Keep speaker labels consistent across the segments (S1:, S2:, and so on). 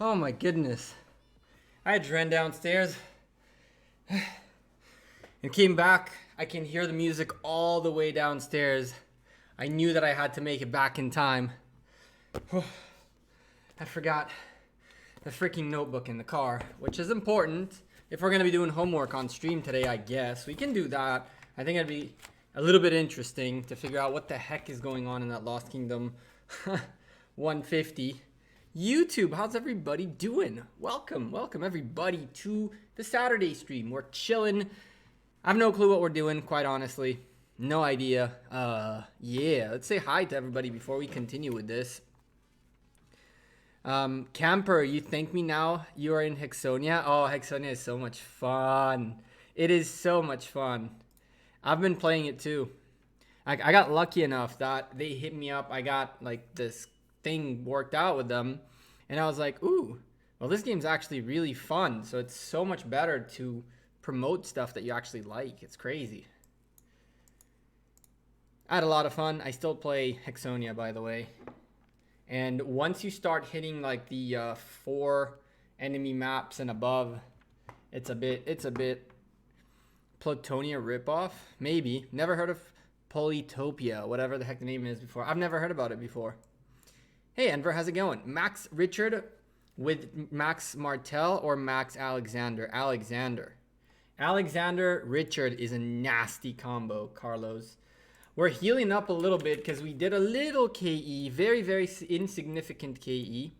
S1: Oh my goodness. I just ran downstairs and came back. I can hear the music all the way downstairs. I knew that I had to make it back in time. I forgot the freaking notebook in the car, which is important if we're going to be doing homework on stream today, I guess. We can do that. I think it'd be a little bit interesting to figure out what the heck is going on in that Lost Kingdom 150. YouTube, how's everybody doing? Welcome everybody to the Saturday stream. We're chilling. I have no clue what we're doing, quite honestly. No idea. Yeah, let's say hi to everybody before we continue with this. Camper, you thank me now. You are in Hexonia. Oh, Hexonia is so much fun. It is so much fun. I've been playing it too. I got lucky enough that they hit me up. I got like this thing worked out with them, and I was like, ooh, well, this game's actually really fun. So it's so much better to promote stuff that you actually like. It's crazy. I had a lot of fun. I still play Hexonia, by the way. And once you start hitting like the 4 enemy maps and above, it's a bit Plutonia ripoff, maybe. Never heard of Polytopia, whatever the heck the name is before. I've never heard about it before. Hey, Enver, how's it going? Max Richard with Max Martel or Max Alexander? Alexander Richard is a nasty combo, Carlos. We're healing up a little bit because we did a little KE, very, very insignificant KE.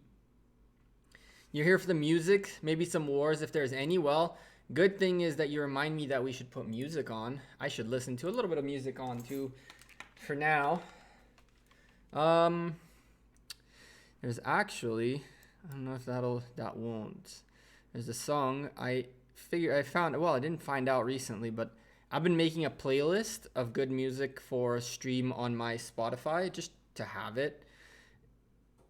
S1: You're here for the music, maybe some wars if there's any. Well, good thing is that you remind me that we should put music on. I should listen to a little bit of music on too for now. There's actually, I don't know if that won't. There's a song I found, well, I didn't find out recently, but I've been making a playlist of good music for a stream on my Spotify just to have it.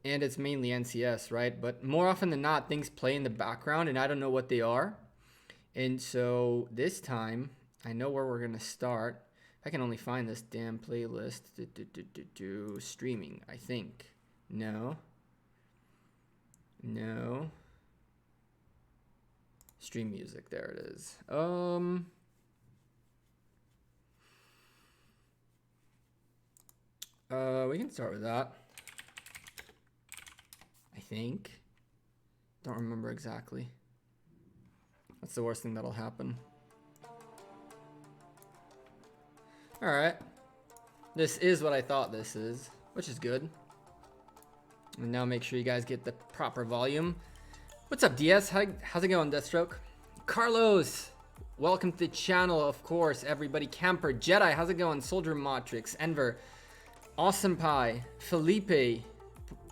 S1: And it's mainly NCS, right? But more often than not, things play in the background and I don't know what they are. And so this time, I know where we're going to start. If I can only find this damn playlist. Streaming, I think. No. Stream music, there it is. We can start with that. I think. Don't remember exactly. That's the worst thing that'll happen. Alright. This is what I thought this is, which is good. And now make sure you guys get the proper volume. What's up, DS? How's it going, Deathstroke? Carlos! Welcome to the channel, of course, everybody. Camper, Jedi, how's it going? Soldier Matrix, Enver, Awesome Pie, Felipe,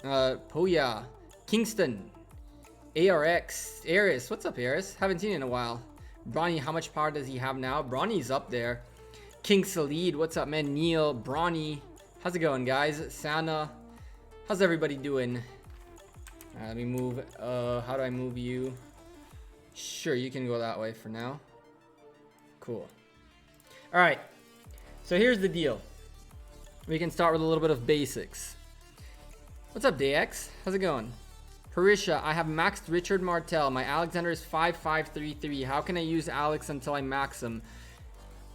S1: Poya, Kingston, ARX, Aris. What's up, Aris? Haven't seen you in a while. Bronny, how much power does he have now? Bronny's up there. King Salid, what's up, man? Neil, Bronny, how's it going, guys? Sana, how's everybody doing? Let me move. How do I move you? Sure, you can go that way for now. Cool. All right. So here's the deal. We can start with a little bit of basics. What's up, DX? How's it going? Harisha, I have maxed Richard Martel. My Alexander is 5533. How can I use Alex until I max him?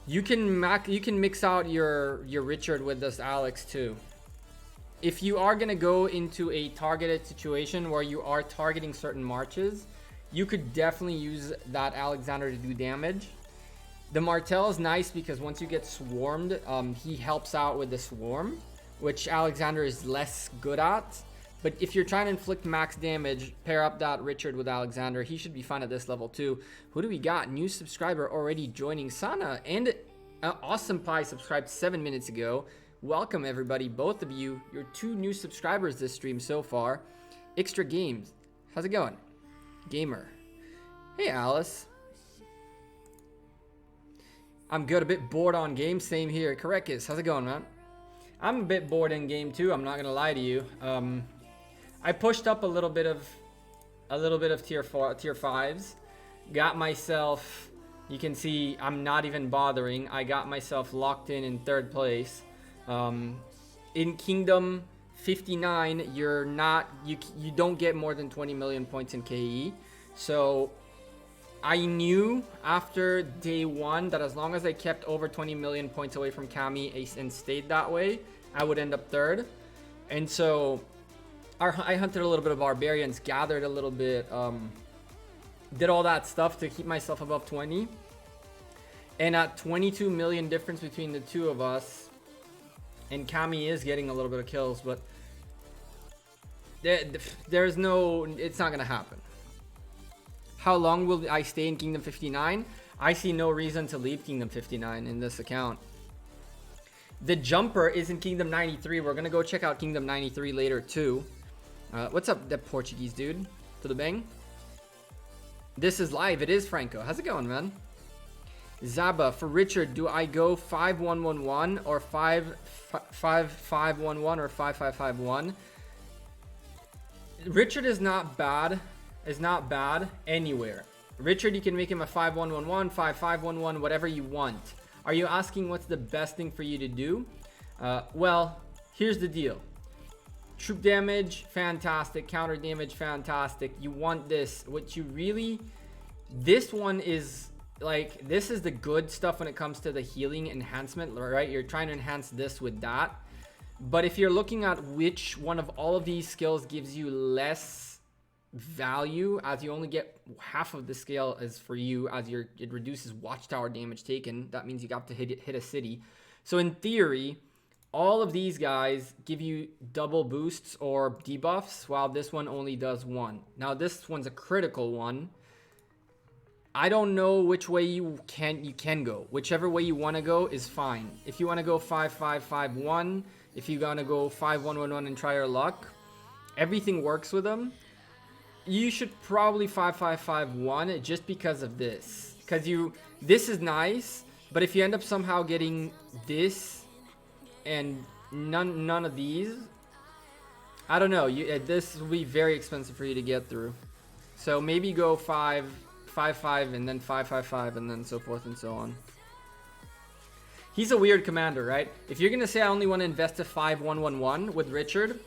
S1: You can mix out your Richard with this Alex too. If you are gonna go into a targeted situation where you are targeting certain marches, you could definitely use that Alexander to do damage. The Martel is nice because once you get swarmed, he helps out with the swarm, which Alexander is less good at. But if you're trying to inflict max damage, pair up that Richard with Alexander. He should be fine at this level too. Who do we got? New subscriber already joining. Sana and Awesome Pie subscribed 7 minutes ago. Welcome everybody, both of you. You're 2 new subscribers this stream so far. Extra Games, how's it going? Gamer, hey Alice. I'm good, a bit bored on game, same here. Correctus, how's it going, man? I'm a bit bored in game too, I'm not gonna lie to you. I pushed up a little bit of tier 5s. Got myself, you can see I'm not even bothering. I got myself locked in 3rd place. In Kingdom 59, you're not, you don't get more than 20 million points in KE. So I knew after day 1 that as long as I kept over 20 million points away from Kami and stayed that way, I would end up 3rd. And so I hunted a little bit of barbarians, gathered a little bit, did all that stuff to keep myself above 20. And at 22 million difference between the two of us, and Kami is getting a little bit of kills, but there's no, it's not gonna happen. How long will I stay in Kingdom 59? I see no reason to leave Kingdom 59 in this account. The jumper is in Kingdom 93. We're gonna go check out Kingdom 93 later too. What's up, that Portuguese dude? To the bang. This is live. It is Franco. How's it going, man? Zaba, for Richard, do I go 5111 or 5511 or 5551? Richard is not bad. Is not bad anywhere. Richard, you can make him a 5111, 5511, whatever you want. Are you asking what's the best thing for you to do? Well, here's the deal. Troop damage, fantastic. Counter damage, fantastic. You want this. What you really... This one is... Like, this is the good stuff when it comes to the healing enhancement, right? You're trying to enhance this with that. But if you're looking at which one of all of these skills gives you less value, as you only get half of the scale is for you, as it reduces watchtower damage taken. That means you got to hit a city. So in theory, all of these guys give you double boosts or debuffs, while this one only does 1. Now this one's a critical one. I don't know which way you can go. Whichever way you want to go is fine. If you want to go 5551, if you want to go 5111 and try your luck, everything works with them. You should probably 5551 just because of this. Because this is nice, but if you end up somehow getting this and none of these, I don't know. This will be very expensive for you to get through. So maybe go 555 and then 555 and then so forth and so on. He's a weird commander, right? If you're gonna say I only want to invest a 5111 with Richard,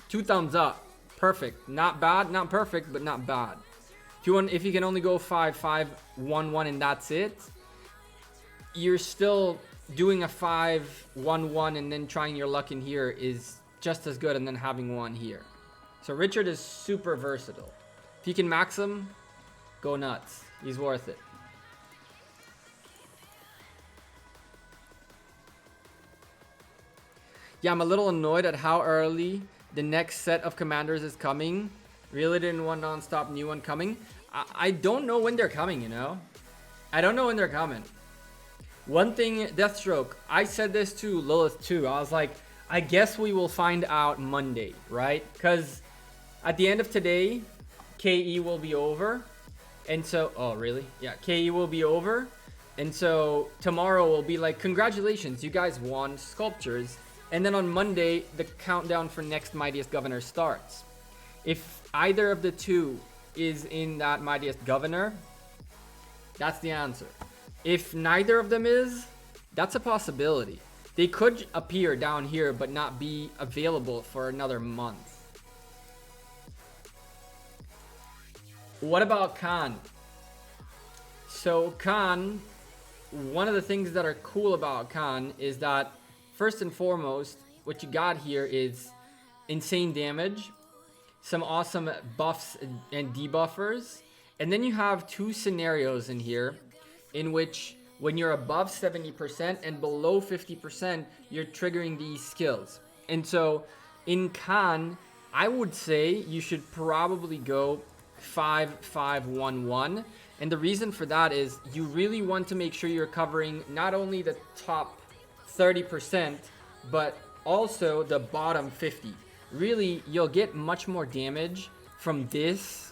S1: 2 thumbs up. Perfect. Not bad, not perfect, but not bad. If you can only go 5511 and that's it, you're still doing a 511 and then trying your luck in here is just as good, and then having 1 here. So Richard is super versatile. If you can max him, go nuts. He's worth it. Yeah, I'm a little annoyed at how early the next set of commanders is coming. Really didn't want non-stop new one coming. I don't know when they're coming, you know? I don't know when they're coming. One thing, Deathstroke, I said this to Lilith too. I was like, I guess we will find out Monday, right? Because at the end of today, KE will be over. And so, oh really? Yeah, KE will be over. And so tomorrow will be like, congratulations, you guys won sculptures. And then on Monday, the countdown for next Mightiest Governor starts. If either of the two is in that Mightiest Governor, that's the answer. If neither of them is, that's a possibility. They could appear down here but not be available for another month. What about Khan? So Khan, one of the things that are cool about Khan is that first and foremost, what you got here is insane damage, some awesome buffs and debuffers, and then you have 2 scenarios in here in which when you're above 70% and below 50%, you're triggering these skills. And so in Khan, I would say you should probably go 5511. And the reason for that is you really want to make sure you're covering not only the top 30%, but also the bottom 50. Really, you'll get much more damage from this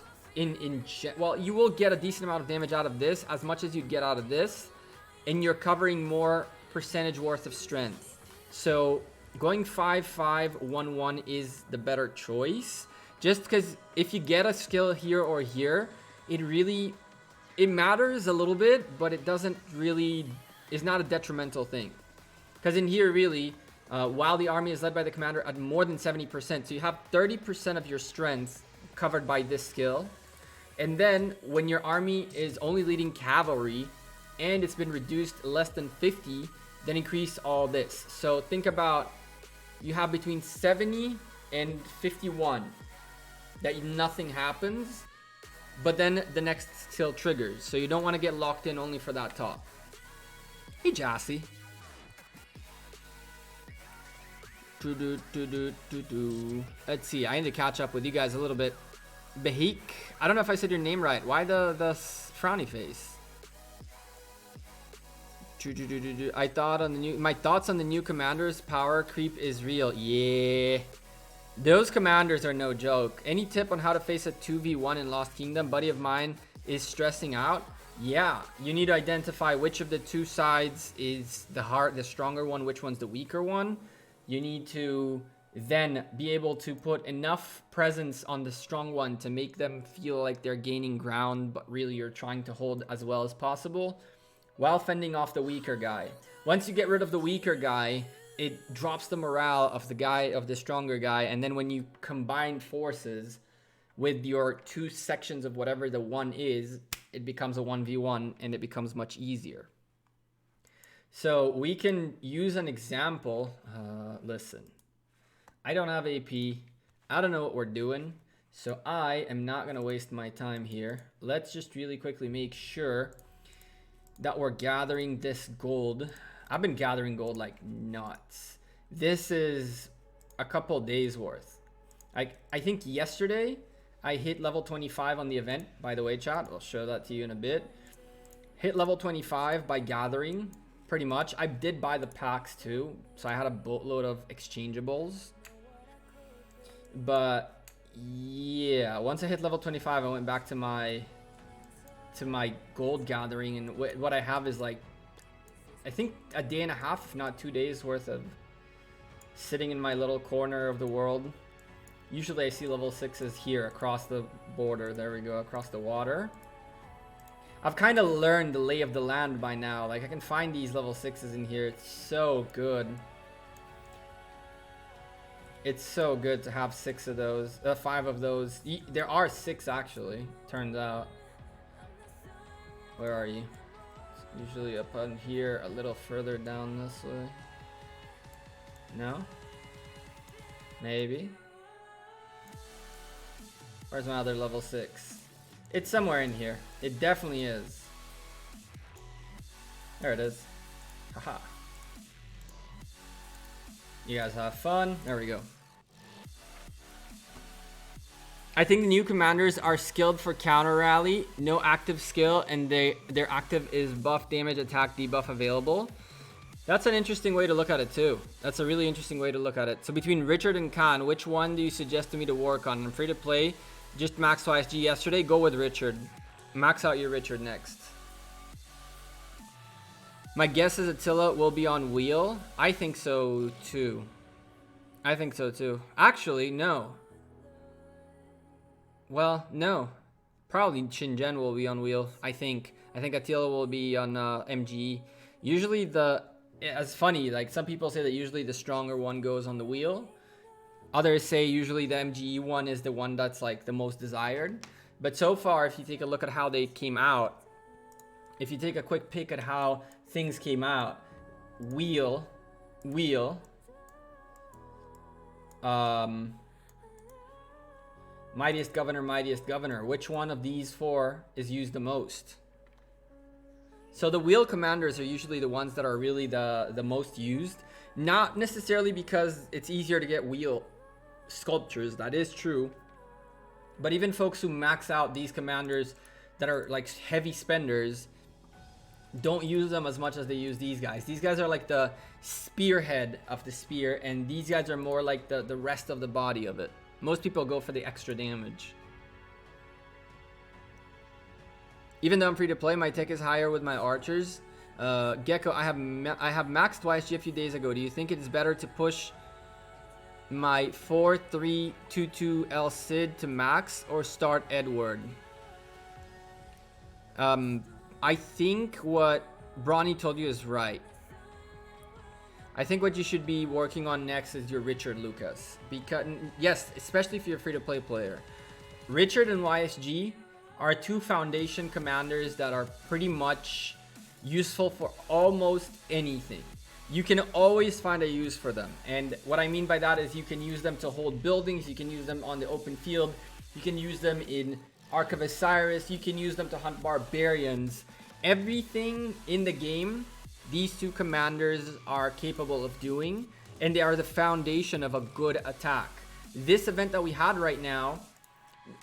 S1: well, you will get a decent amount of damage out of this, as much as you'd get out of this, and you're covering more percentage worth of strength. So going 5511 is the better choice, just because if you get a skill here or here, it matters a little bit, but it doesn't really, is not a detrimental thing. Because in here, really, while the army is led by the commander at more than 70%. So you have 30% of your strength covered by this skill. And then when your army is only leading cavalry and it's been reduced less than 50, then increase all this. So think about, you have between 70 and 51 that nothing happens, but then the next skill triggers. So you don't want to get locked in only for that top. Hey, Jassy. Let's see. I need to catch up with you guys a little bit. Bahik. I don't know if I said your name right. Why the frowny face? I thought on the new. My thoughts on the new commanders. Power creep is real. Yeah. Those commanders are no joke. Any tip on how to face a 2v1 in Lost Kingdom? Buddy of mine is stressing out. Yeah, you need to identify which of the two sides is the stronger one, which one's the weaker one. You need to then be able to put enough presence on the strong one to make them feel like they're gaining ground, but really you're trying to hold as well as possible while fending off the weaker guy. Once you get rid of the weaker guy, it drops the morale of the stronger guy, and then when you combine forces with your two sections of whatever the one is, it becomes a 1v1 and it becomes much easier. So we can use an example. Listen, I don't have AP. I don't know what we're doing, so I am not gonna waste my time here. Let's just really quickly make sure that we're gathering this gold. I've been gathering gold like nuts. This is a couple days worth. I think yesterday I hit level 25 on the event. By the way, chat, I'll show that to you in a bit. Hit level 25 by gathering, pretty much. I did buy the packs too, so I had a boatload of exchangeables. But yeah, once I hit level 25, I went back to my gold gathering, and what I have is like, I think a day and a half, if not 2 days worth of sitting in my little corner of the world. Usually I see level 6s here across the border. There we go, across the water. I've kind of learned the lay of the land by now. Like, I can find these level 6s in here. It's so good. It's so good to have 6 of those, 5 of those. There are 6 actually, turns out. Where are you? Usually up on here, a little further down this way. No? Maybe? Where's my other level 6? It's somewhere in here. It definitely is. There it is. Haha. You guys have fun. There we go. I think the new commanders are skilled for counter rally, no active skill, and their active is buff, damage, attack, debuff available. That's an interesting way to look at it too. That's a really interesting way to look at it. So between Richard and Khan, which one do you suggest to me to work on? I'm free to play. Just maxed YSG yesterday. Go with Richard. Max out your Richard next. My guess is Attila will be on wheel. I think so too. I think so too. Actually, no. Well, no. Probably Shingen will be on wheel, I think. I think Attila will be on MGE. Usually it's funny, like some people say that usually the stronger one goes on the wheel. Others say usually the MGE one is the one that's like the most desired. But so far, if you take a look at how they came out, if you take a quick peek at how things came out, wheel, Mightiest Governor. Which one of these 4 is used the most? So the wheel commanders are usually the ones that are really the most used. Not necessarily because it's easier to get wheel sculptures, that is true. But even folks who max out these commanders that are like heavy spenders don't use them as much as they use these guys. These guys are like the spearhead of the spear, and these guys are more like the rest of the body of it. Most people go for the extra damage. Even though I'm free to play, my tech is higher with my archers. Gecko, I have maxed YSG a few days ago. Do you think it is better to push my 4-3-2-2 Cid to max or start Edward? I think what Bronny told you is right. I think what you should be working on next is your Richard Lucas. Because, yes, especially if you're a free-to-play player. Richard and YSG are two foundation commanders that are pretty much useful for almost anything. You can always find a use for them. And what I mean by that is you can use them to hold buildings, you can use them on the open field, you can use them in Ark of Osiris, you can use them to hunt barbarians. Everything in the game, these two commanders are capable of doing, and they are the foundation of a good attack. This event that we had right now,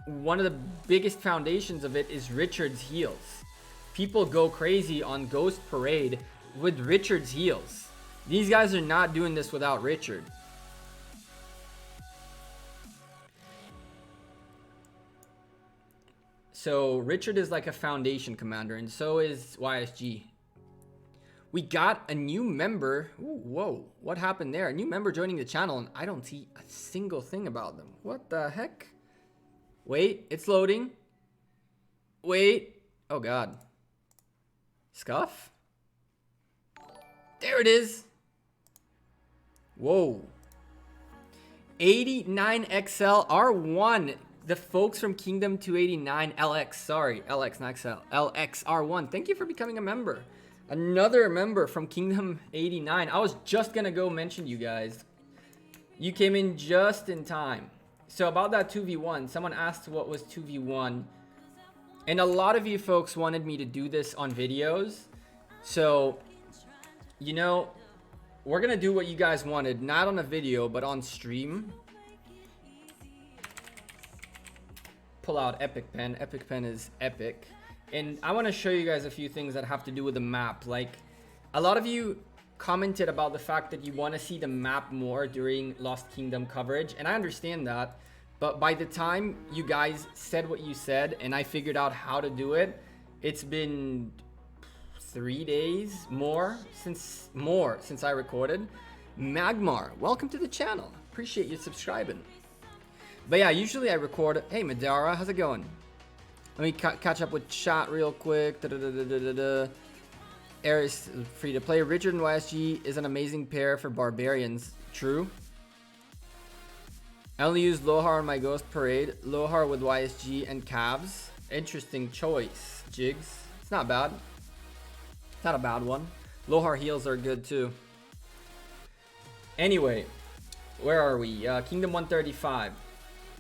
S1: one of the biggest foundations of it is Richard's heals. People go crazy on Ghost Parade with Richard's heals. These guys are not doing this without Richard. So Richard is like a foundation commander, and so is YSG. We got a new member. Ooh, whoa, what happened there? A new member joining the channel, and I don't see a single thing about them. What the heck? Wait, it's loading. Wait. Oh, God. Scuff? There it is. Whoa. 89XL R1. The folks from Kingdom 289 LX. Sorry, LX, not XL. LX R1. Thank you for becoming a member. Another member from Kingdom 89. I was just going to go mention you guys. You came in just in time. So about that 2v1, someone asked what was 2v1. And a lot of you folks wanted me to do this on videos. So, you know, we're going to do what you guys wanted. Not on a video, but on stream. Pull out Epic Pen. Epic Pen is epic. And I want to show you guys a few things that have to do with the map. Like, a lot of you commented about the fact that you want to see the map more during Lost Kingdom coverage, and I understand that, but by the time you guys said what you said and I figured out how to do it, it's been 3 days more since I recorded. Magmar, welcome to the channel. Appreciate you subscribing. But yeah, usually I record. Hey Madara, how's it going? Let me catch up with chat real quick. Eris free to play. Richard and YSG is an amazing pair for barbarians. True. I only use Lohar on my Ghost Parade. Lohar with YSG and Cavs. Interesting choice, Jigs. It's not bad. It's not a bad one. Lohar heals are good too. Anyway, where are we? Kingdom 135.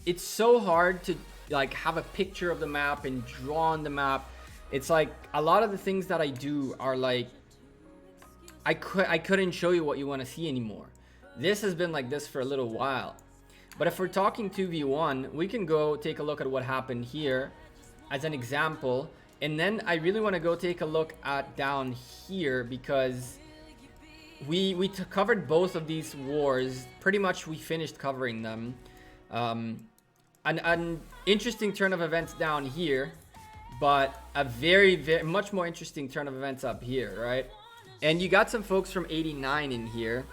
S1: It's so hard to like have a picture of the map and draw on the map. It's like a lot of the things that I do are like I couldn't show you what you want to see anymore. This has been like this for a little while. But if we're talking 2v1, we can go take a look at what happened here as an example. And then I really want to go take a look at down here because we covered both of these wars. Pretty much we finished covering them. An interesting turn of events down here, but a very much more interesting turn of events up here, right? And you got some folks from 89 in here,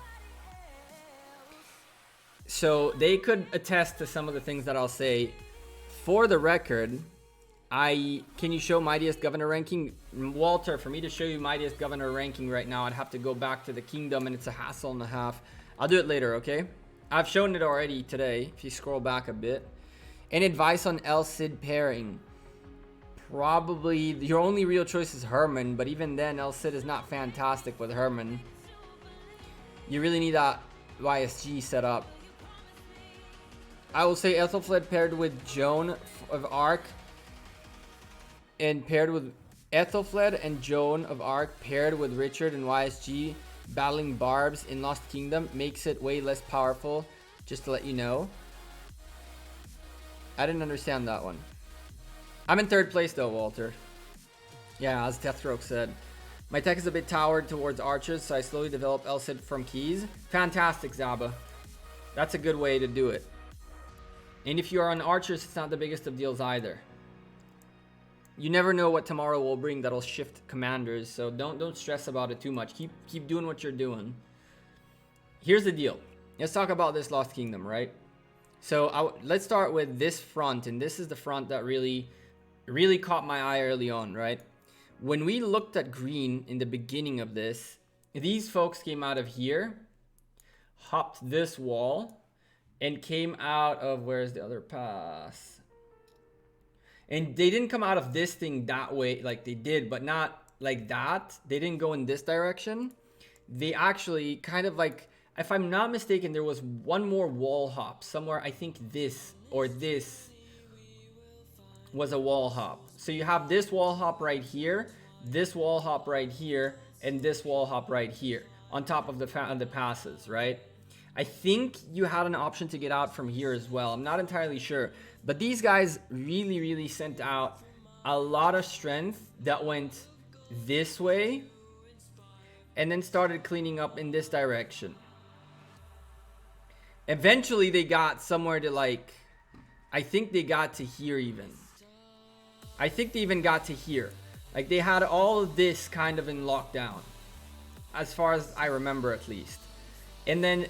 S1: so they could attest to some of the things that I'll say. For the record, can you show Mightiest Governor ranking? Walter, for me to show you Mightiest Governor ranking right now, I'd have to go back to the kingdom, and it's a hassle and a half. I'll do it later, okay? I've shown it already today, if you scroll back a bit. Any advice on El Cid pairing? Probably your only real choice is Herman, but even then El Cid is not fantastic with Herman. You really need that YSG set up. I will say Ethelfled paired with Joan of Arc and paired with Ethelfled and Joan of Arc paired with Richard and YSG battling barbs in Lost Kingdom makes it way less powerful, just to let you know. I didn't understand that one. I'm in 3rd place though, Walter. Yeah, as Deathstroke said. My tech is a bit towered towards archers, so I slowly develop El Cid from keys. Fantastic, Zaba. That's a good way to do it. And if you are on archers, it's not the biggest of deals either. You never know what tomorrow will bring that'll shift commanders, so don't stress about it too much. Keep doing what you're doing. Here's the deal. Let's talk about this Lost Kingdom, right? So let's start with this front, and this is the front that really caught my eye early on, right? When we looked at green in the beginning of this, these folks came out of here, hopped this wall and came out of, where's the other pass? And they didn't come out of this thing that way, like they did, but not like that. They didn't go in this direction. They actually kind of like, if I'm not mistaken, there was one more wall hop somewhere. I think this or this was a wall hop. So you have this wall hop right here, this wall hop right here, and this wall hop right here on top of the passes, right? I think you had an option to get out from here as well. I'm not entirely sure. But these guys really, really sent out a lot of strength that went this way and then started cleaning up in this direction. Eventually, they got somewhere to like, I think they got to here even. I think they even got to here. Like they had all of this kind of in lockdown, as far as I remember at least. And then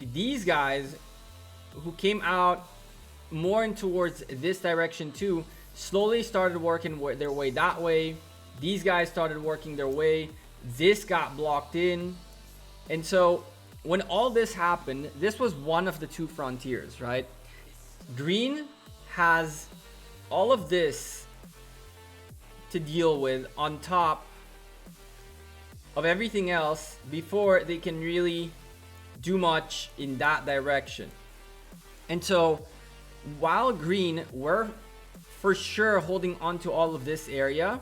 S1: these guys who came out more in towards this direction too, slowly started working their way that way. These guys started working their way. This got blocked in. And so when all this happened, this was one of the two frontiers, right? Green has all of this to deal with on top of everything else before they can really do much in that direction. And so while green were for sure holding on to all of this area,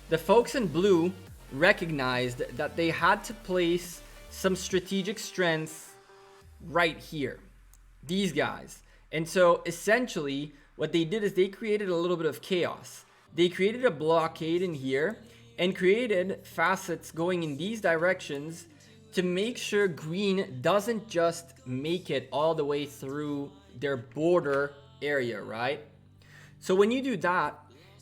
S1: the folks in blue recognized that they had to place some strategic strength right here, these guys. And so essentially what they did is they created a little bit of chaos. They created a blockade in here and created facets going in these directions to make sure green doesn't just make it all the way through their border area, right? So when you do that,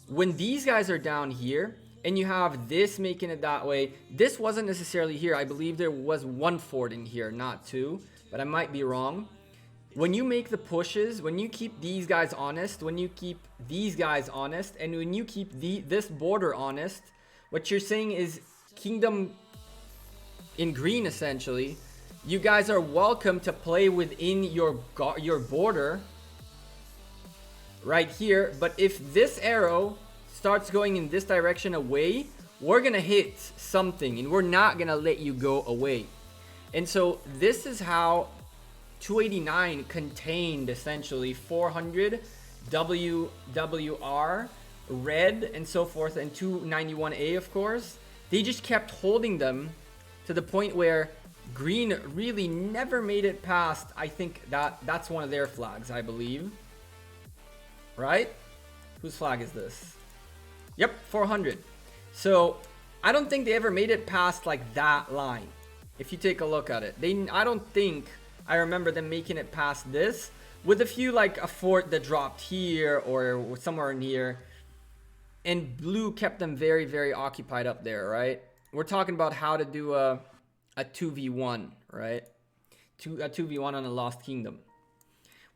S1: when these guys are down here and you have this making it that way, this wasn't necessarily here. I believe there was one fort in here, not two, but I might be wrong. When you make the pushes, when you keep these guys honest, when you keep these guys honest, and when you keep this border honest, what you're saying is kingdom in green, essentially, you guys are welcome to play within your border right here. But if this arrow starts going in this direction away, we're gonna hit something and we're not gonna let you go away. And so this is how 289 contained essentially 400 WWR, red, and so forth, and 291A, of course. They just kept holding them to the point where green really never made it past. I think that's one of their flags, I believe. Right? Whose flag is this? Yep, 400. So I don't think they ever made it past like that line. If you take a look at it, I don't think I remember them making it past this, with a few like a fort that dropped here or somewhere in here. And blue kept them very, very occupied up there, right? We're talking about how to do a 2v1, right? A 2v1 on a Lost Kingdom.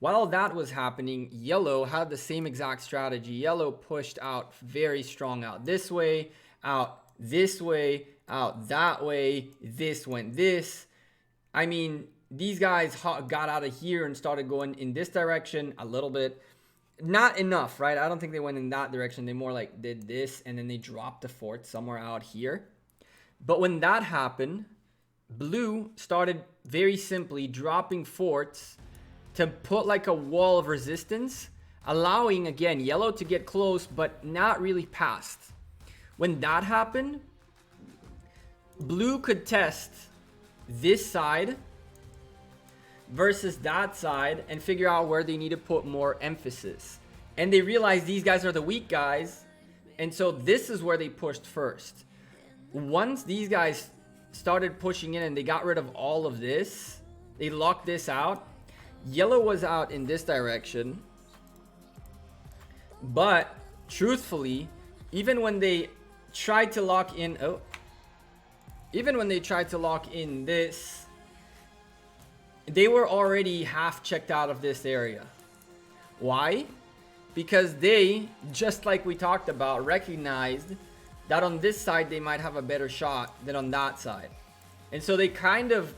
S1: While that was happening, yellow had the same exact strategy. Yellow pushed out very strong, out this way, out this way, out that way. This went this. I mean, these guys got out of here and started going in this direction a little bit. Not enough, right? I don't think they went in that direction. They more like did this and then they dropped the fort somewhere out here. But when that happened, blue started very simply dropping forts to put like a wall of resistance, allowing again yellow to get close but not really past. When that happened, blue could test this side versus that side and figure out where they need to put more emphasis. And they realized these guys are the weak guys, and so this is where they pushed first. Once these guys started pushing in and they got rid of all of this, they locked this out. Yellow was out in this direction, but truthfully, even when they tried to lock in this, they were already half checked out of this area. Why? Because they, just like we talked about, recognized that on this side they might have a better shot than on that side. And so they kind of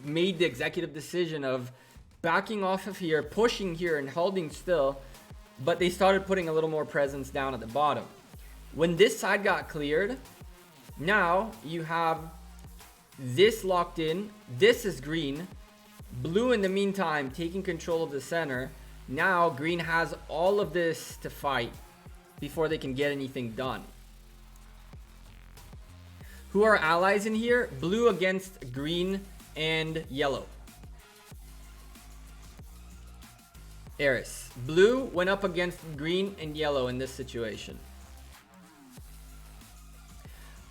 S1: made the executive decision of backing off of here, pushing here, and holding still. But they started putting a little more presence down at the bottom. When this side got cleared, now you have this locked in. This is green. Blue, in the meantime, taking control of the center. Now green has all of this to fight before they can get anything done. Who are allies in here? Blue against green and yellow. Eris. Blue went up against green and yellow in this situation.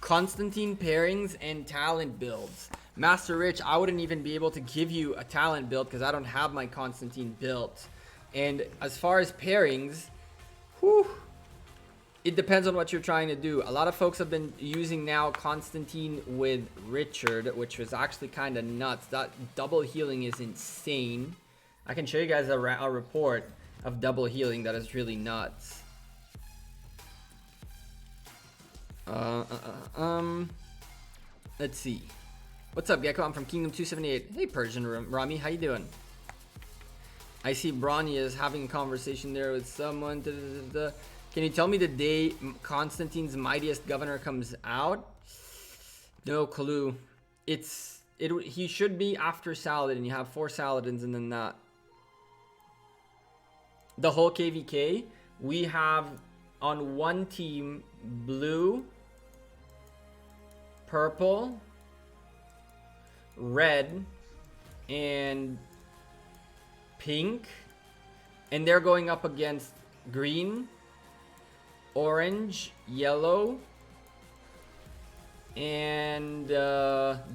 S1: Constantine pairings and talent builds. Master Rich, I wouldn't even be able to give you a talent build because I don't have my Constantine built. And as far as pairings, whew, it depends on what you're trying to do. A lot of folks have been using now Constantine with Richard, which was actually kind of nuts. That double healing is insane. I can show you guys a report of double healing that is really nuts. Let's see. What's up, Gecko? I'm from Kingdom 278. Hey, Persian Rami, how you doing? I see Bronny is having a conversation there with someone. Can you tell me the day Constantine's Mightiest Governor comes out? No clue. He should be after Saladin. You have 4 Saladins and then that. The whole KVK, we have on one team blue, purple, red, and pink, and they're going up against green, orange, yellow, and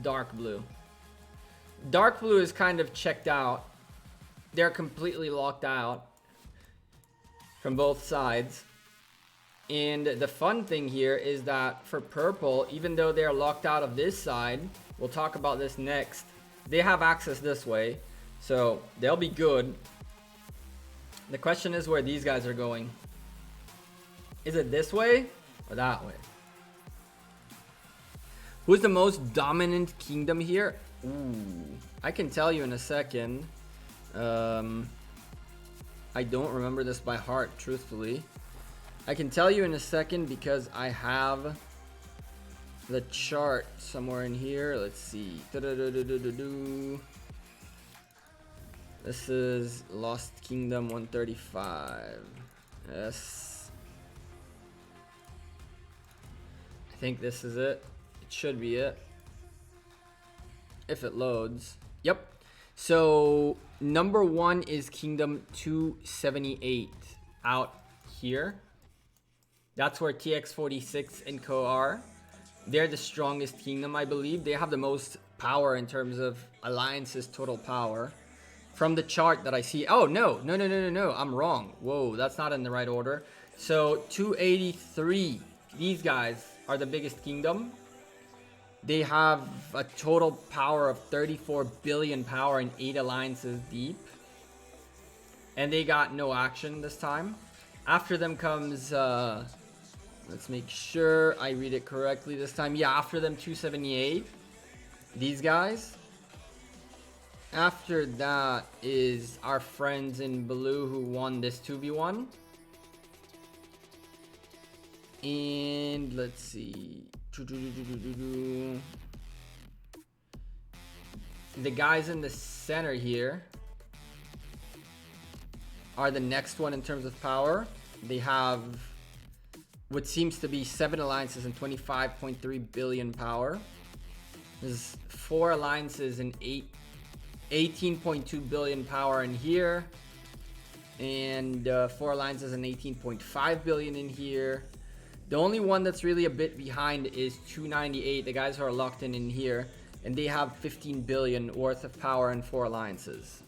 S1: dark blue. Dark blue is kind of checked out. They're completely locked out from both sides. And the fun thing here is that for purple, even though they're locked out of this side, we'll talk about this next, they have access this way, so they'll be good. The question is where these guys are going. Is it this way or that way? Who's the most dominant kingdom here? Ooh, I can tell you in a second. I don't remember this by heart, truthfully. I can tell you in a second because I have the chart somewhere in here. Let's see. This is Lost Kingdom 135. Yes. I think this is it. It should be it. If it loads. Yep. So number 1 is Kingdom 278 out here. That's where TX46 and Co are. They're the strongest kingdom, I believe. They have the most power in terms of alliances total power. From the chart that I see. Oh, no. I'm wrong. Whoa, that's not in the right order. So 283. These guys are the biggest kingdom. They have a total power of 34 billion power and 8 alliances deep. And they got no action this time. After them comes, let's make sure I read it correctly this time. Yeah, after them 278. These guys. After that is our friends in blue who won this 2v1. And let's see. The guys in the center here are the next one in terms of power. They have what seems to be 7 alliances and 25.3 billion power. There's 4 alliances and 18.2 billion power in here. And 4 alliances and 18.5 billion in here. The only one that's really a bit behind is 298. The guys who are locked in here. And they have 15 billion worth of power and 4 alliances.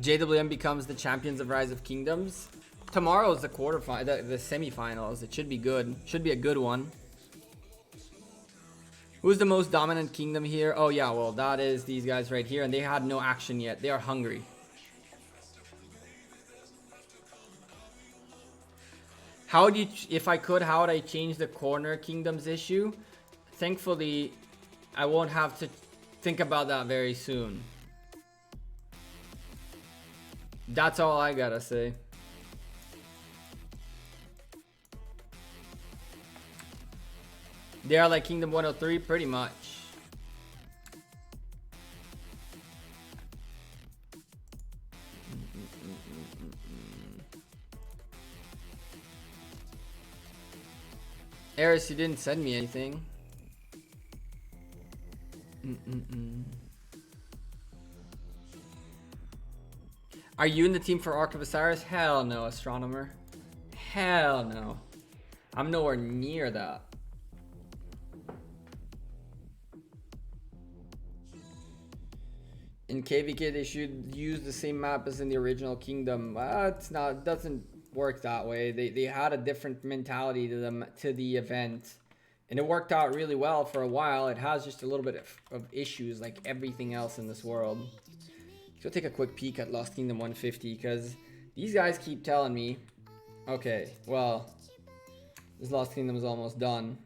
S1: JWM becomes the champions of Rise of Kingdoms. Tomorrow is the quarterfinal, the semifinals. It should be good. Should be a good one. Who's the most dominant kingdom here? Oh yeah, well that is these guys right here, and they had no action yet. They are hungry. How would you, if I could, how would I change the corner kingdoms issue? Thankfully, I won't have to think about that very soon. That's all I gotta say. They are like Kingdom 103, pretty much. Eris, you didn't send me anything. Are you in the team for Ark of Osiris? Hell no, Astronomer. Hell no. I'm nowhere near that. In KVK, they should use the same map as in the original Kingdom. It's not. It doesn't work that way. They had a different mentality to them, to the event, and it worked out really well for a while. It has just a little bit of issues like everything else in this world. Let's go take a quick peek at Lost Kingdom 150 because these guys keep telling me, okay, well, this Lost Kingdom is almost done.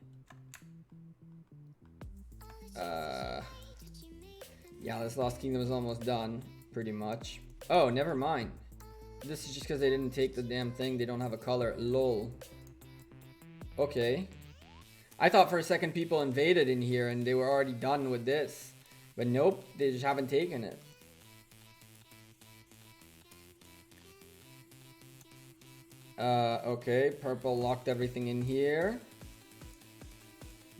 S1: Yeah, this Lost Kingdom is almost done, pretty much. Oh, never mind. This is just because they didn't take the damn thing. They don't have a color. Lol. Okay. I thought for a second people invaded in here and they were already done with this. But nope, they just haven't taken it. Okay. Purple locked everything in here.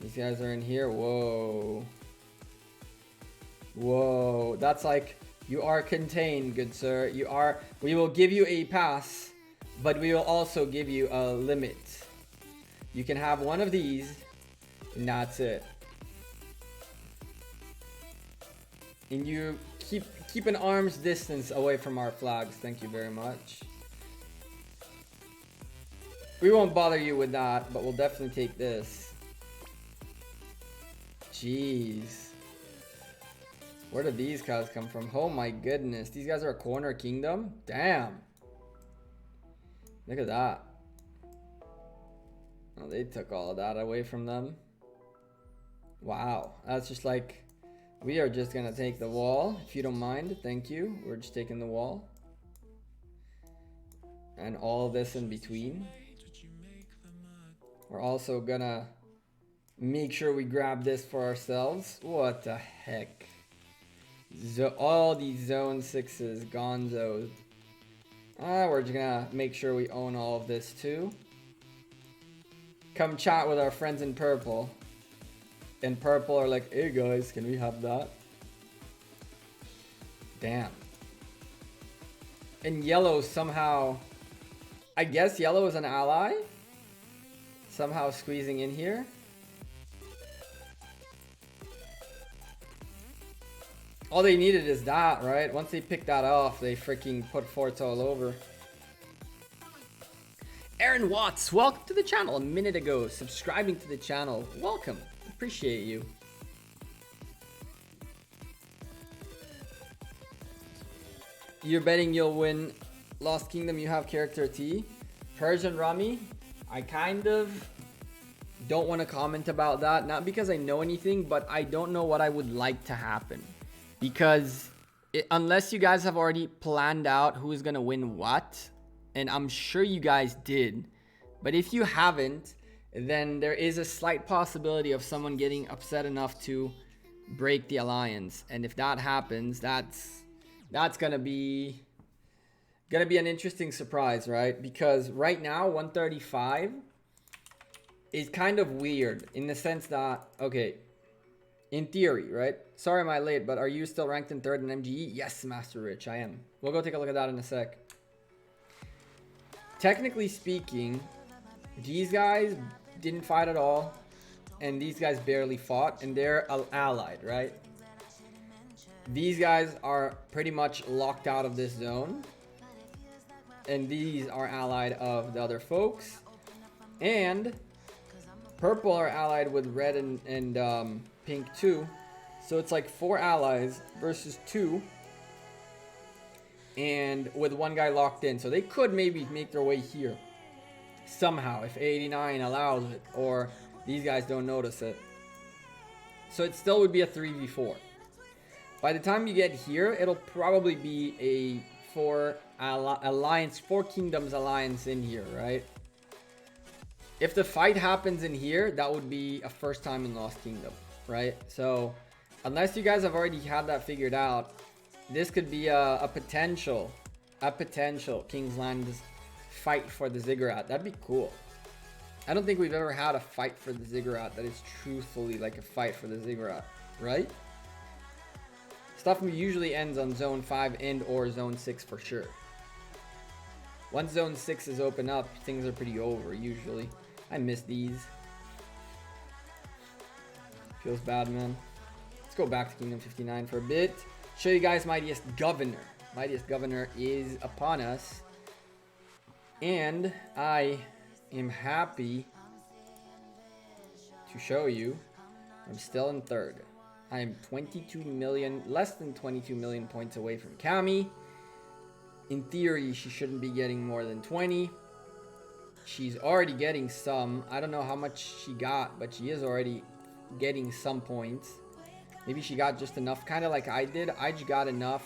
S1: These guys are in here. Whoa. Whoa. That's like... You are contained, good sir. You are. We will give you a pass, but we will also give you a limit. You can have one of these, and that's it. And you keep an arm's distance away from our flags. Thank you very much. We won't bother you with that, but we'll definitely take this. Jeez. Where did these guys come from? Oh my goodness. These guys are a corner kingdom? Damn. Look at that. Oh, they took all of that away from them. Wow. That's just like... We are just going to take the wall. If you don't mind. Thank you. We're just taking the wall. And all this in between. We're also going to make sure we grab this for ourselves. What the heck? All these zone 6s, gonzos. We're just gonna make sure we own all of this too. Come chat with our friends in purple. And purple are like, hey guys, can we have that? Damn. And yellow somehow, I guess yellow is an ally. Somehow squeezing in here. All they needed is that, right? Once they picked that off, they freaking put forts all over. Aaron Watts, welcome to the channel a minute ago. Subscribing to the channel. Welcome. Appreciate you. You're betting you'll win Lost Kingdom, you have character T. Persian Rami, I kind of don't want to comment about that. Not because I know anything, but I don't know what I would like to happen. Because unless you guys have already planned out who is going to win what, and I'm sure you guys did, but if you haven't, then there is a slight possibility of someone getting upset enough to break the alliance. And if that happens, that's going to be an interesting surprise, right? Because right now 135 is kind of weird in the sense that, okay, in theory, right? Sorry am I late, but are you still ranked in 3rd in MGE? Yes, Master Rich, I am. We'll go take a look at that in a sec. Technically speaking, these guys didn't fight at all, and these guys barely fought, and they're allied, right? These guys are pretty much locked out of this zone, and these are allied of the other folks, and purple are allied with red and pink too. So it's like 4 allies versus 2, and with 1 guy locked in. So they could maybe make their way here. somehow, if 89 allows it, or these guys don't notice it. So it still would be a 3v4. By the time you get here, it'll probably be a four kingdoms alliance in here, right? If the fight happens in here, that would be a first time in Lost Kingdom, right? So unless you guys have already had that figured out, this could be a potential King's Land's fight for the ziggurat. That'd be cool. I don't think we've ever had a fight for the ziggurat that is truthfully like a fight for the ziggurat, right? Stuff usually ends on zone 5 and or zone 6 for sure. Once zone 6 is open up, things are pretty over usually. I miss these. Feels bad, man. Let's go back to Kingdom 59 for a bit. Show you guys Mightiest Governor. Mightiest Governor is upon us. And I am happy to show you I'm still in third. I am 22 million, less than 22 million points away from Cami. In theory, she shouldn't be getting more than 20. She's already getting some. I don't know how much she got, but she is already getting some points. Maybe she got just enough, kind of like I did. I just got enough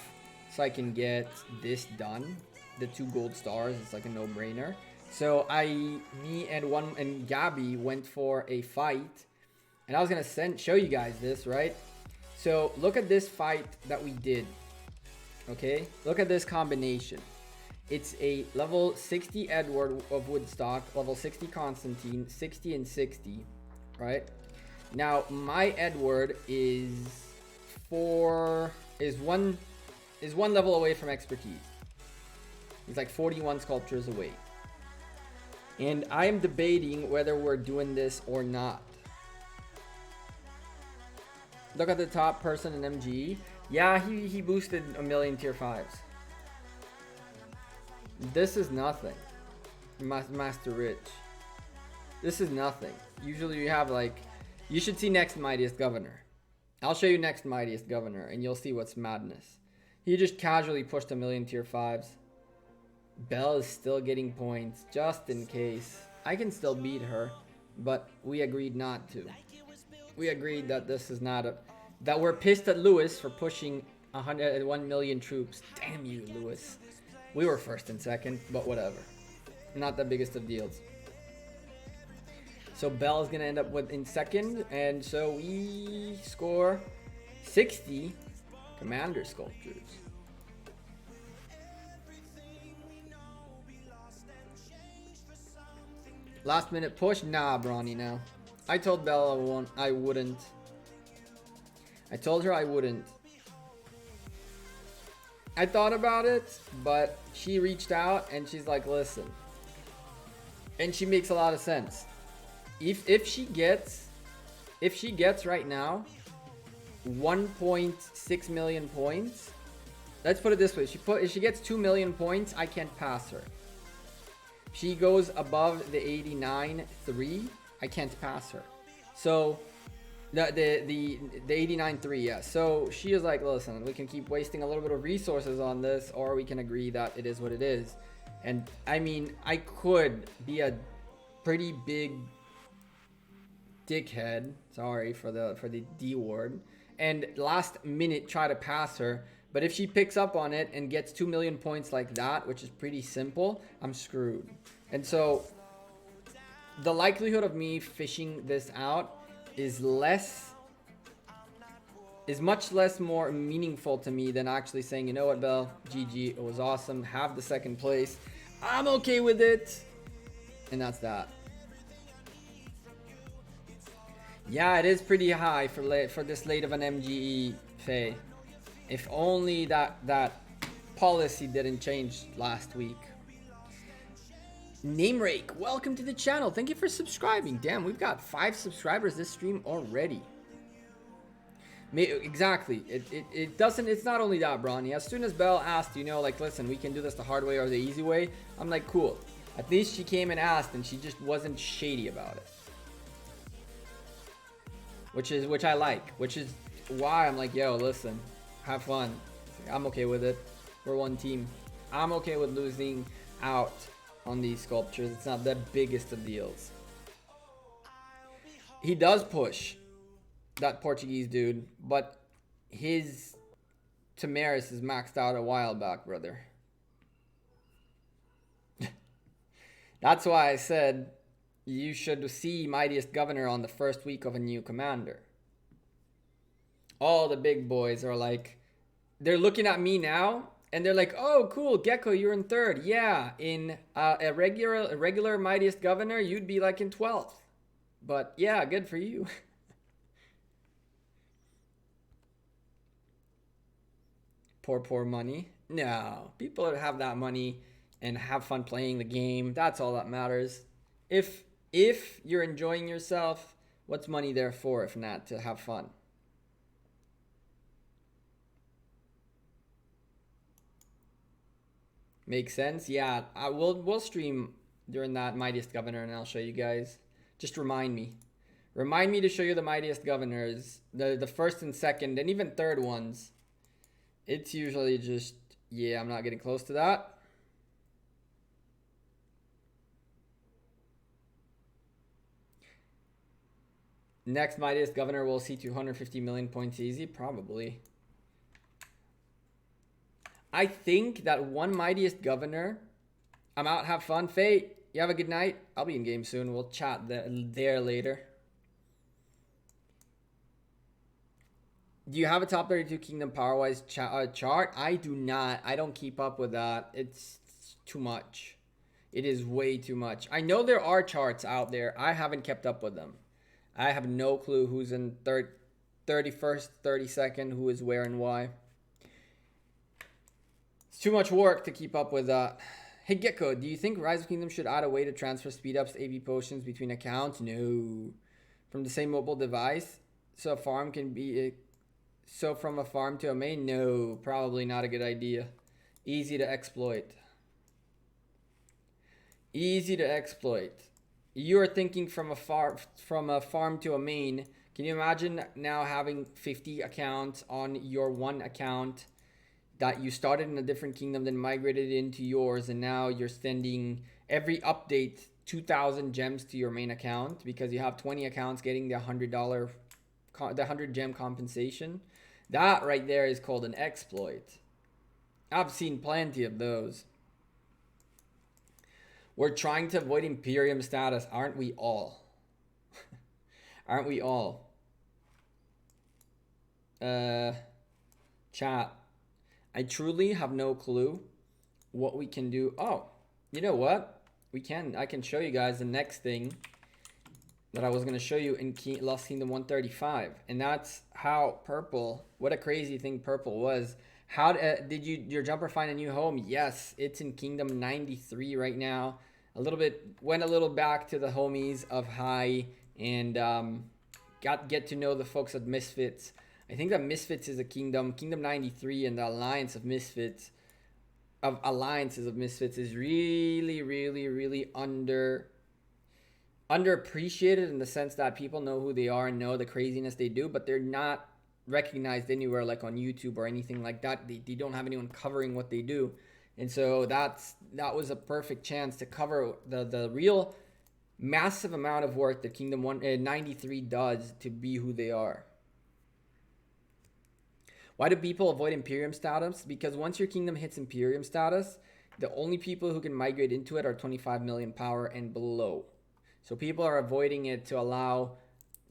S1: so I can get this done. The 2 gold stars, it's like a no-brainer. So me and Gabby went for a fight, and I was gonna show you guys this, right? So look at this fight that we did. Okay, look at this combination. It's a level 60 Edward of Woodstock, level 60 Constantine, 60 and 60, right? Now my Edward is one level away from expertise. He's like 41 sculptures away. And I am debating whether we're doing this or not. Look at the top person in MGE. Yeah, he boosted a million tier 5s. This is nothing. Master Rich. This is nothing. Usually you have like... You should see next Mightiest Governor. I'll show you next Mightiest Governor and you'll see what's madness. He just casually pushed a million tier 5s. Belle is still getting points, just in case. I can still beat her, but we agreed not to. We agreed that this is not that we're pissed at Lewis for pushing 101 million troops. Damn you, Lewis. We were first and second, but whatever. Not the biggest of deals. So Belle is gonna end up in second, and so we score 60 commander sculptures. Last minute push? Nah, Brawny, now. I told Bella I wouldn't. I told her I wouldn't. I thought about it, but she reached out and she's like, listen. And she makes a lot of sense. If she gets right now 1.6 million points, let's put it this way, if she gets 2 million points, I can't pass her. She goes above the 89.3, I can't pass her. So the 89.3, yeah. So she is like, listen, we can keep wasting a little bit of resources on this, or we can agree that it is what it is. And I mean, I could be a pretty big dickhead, sorry for the D word, and last minute try to pass her. But if she picks up on it and gets 2 million points like that, which is pretty simple, I'm screwed. And so the likelihood of me fishing this out is much less more meaningful to me than actually saying, you know what, Belle, GG, it was awesome, have the second place, I'm okay with it, and that's that. Yeah, it is pretty high for this late of an MGE, Faye. If only that policy didn't change last week. Namerake, welcome to the channel. Thank you for subscribing. Damn, we've got 5 subscribers this stream already. Exactly. It's not only that, Bronny. As soon as Belle asked, you know, like, listen, we can do this the hard way or the easy way, I'm like, cool. At least she came and asked, and she just wasn't shady about it. Which I like. Which is why I'm like, yo, listen, have fun. I'm okay with it. We're one team. I'm okay with losing out on these sculptures. It's not the biggest of deals. He does push, that Portuguese dude, but his Tamaris is maxed out a while back, brother. That's why I said you should see Mightiest Governor on the first week of a new commander. All the big boys are like, they're looking at me now and they're like, oh cool, Gecko, you're in 3rd. Yeah, in a regular Mightiest Governor, you'd be like in 12th. But yeah, good for you. Poor money. No, people that have that money and have fun playing the game, that's all that matters. If you're enjoying yourself, what's money there for if not to have fun? Makes sense. Yeah, we'll stream during that Mightiest Governor and I'll show you guys. Just remind me. Remind me to show you the Mightiest Governors, the first and second and even third ones. It's usually just, yeah, I'm not getting close to that. Next Mightiest Governor will see 250 million points easy, probably. I think that one Mightiest Governor, I'm out, have fun. Fate, you have a good night. I'll be in game soon. We'll chat there later. Do you have a top 32 Kingdom power-wise chart? I do not. I don't keep up with that. It's too much. It is way too much. I know there are charts out there. I haven't kept up with them. I have no clue who's in 31st, 32nd, who is where and why. It's too much work to keep up with that. Hey Gecko, do you think Rise of Kingdom should add a way to transfer speed-ups AV potions between accounts? No. From the same mobile device? So a farm can be... So from a farm to a main? No, probably not a good idea. Easy to exploit. Easy to exploit. You are thinking from a farm to a main. Can you imagine now having 50 accounts on your one account that you started in a different kingdom, then migrated into yours, and now you're sending every update 2,000 gems to your main account because you have 20 accounts getting the $100 the 100 gem compensation? That right there is called an exploit. I've seen plenty of those. We're trying to avoid Imperium status, aren't we all? Aren't we all? Chat. I truly have no clue what we can do. Oh, you know what? I can show you guys the next thing that I was going to show you in Lost Kingdom 135. And that's how purple, what a crazy thing purple was. How did your jumper find a new home? Yes, it's in Kingdom 93 right now. Went a little back to the homies of High and get to know the folks at Misfits. I think that Misfits is a Kingdom 93, and the Alliances of Misfits is really, really, really underappreciated in the sense that people know who they are and know the craziness they do, but they're not recognized anywhere like on YouTube or anything like that. They don't have anyone covering what they do. And so that was a perfect chance to cover the real massive amount of work that Kingdom 93 does to be who they are. Why do people avoid Imperium status? Because once your kingdom hits Imperium status, the only people who can migrate into it are 25 million power and below. So people are avoiding it to allow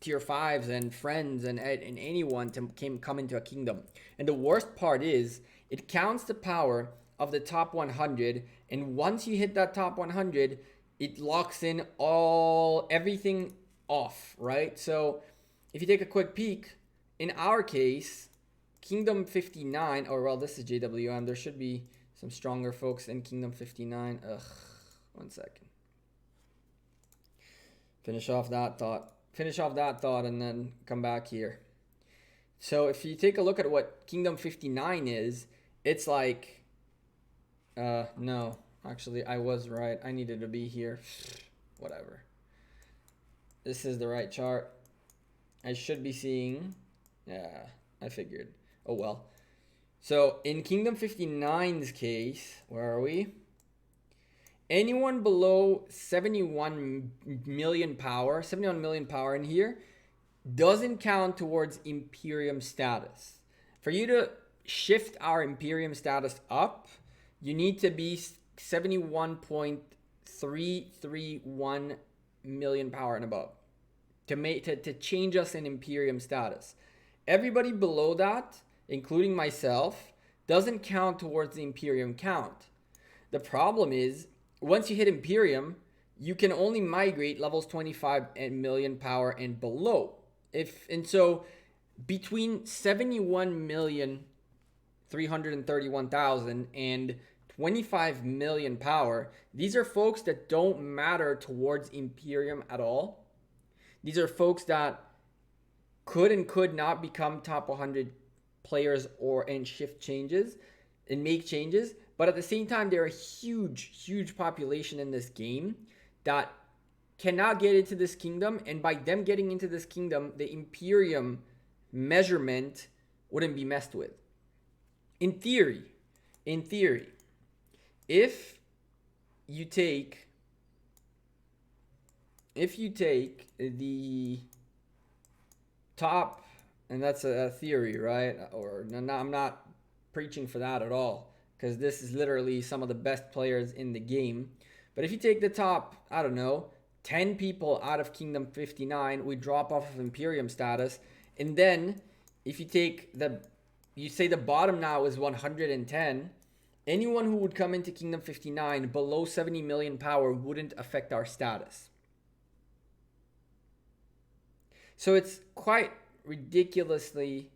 S1: tier 5s and friends and anyone to come into a kingdom. And the worst part is it counts the power of the top 100, and once you hit that top 100, it locks in everything off, right? So if you take a quick peek, in our case, Kingdom 59, or well, this is JWM. There should be some stronger folks in Kingdom 59. Ugh, 1 second. Finish off that thought and then come back here. So if you take a look at what Kingdom 59 is, it's like, no, actually I was right. I needed to be here. Whatever. This is the right chart. I should be seeing, yeah, I figured. Oh well. So in Kingdom 59's case, where are we? anyone below 71 million power, 71 million power in here doesn't count towards Imperium status. For you to shift our Imperium status up, you need to be 71.331 million power and above to change us in Imperium status. Everybody below that, including myself, doesn't count towards the Imperium count. The problem is, once you hit Imperium, you can only migrate levels 25 and million power and below. So between 71,331,000 and 25 million power, these are folks that don't matter towards Imperium at all. These are folks that could and could not become top 100 players and shift changes and make changes. But at the same time, they're a huge population in this game that cannot get into this kingdom. And by them getting into this kingdom, the Imperium measurement wouldn't be messed with. In theory, if you take the top, and that's a theory, right? Or no, I'm not preaching for that at all, because this is literally some of the best players in the game. But if you take the top, I don't know, 10 people out of Kingdom 59, we drop off of Imperium status. And then if you take you say the bottom now is 110, anyone who would come into Kingdom 59 below 70 million power wouldn't affect our status. So it's quite ridiculously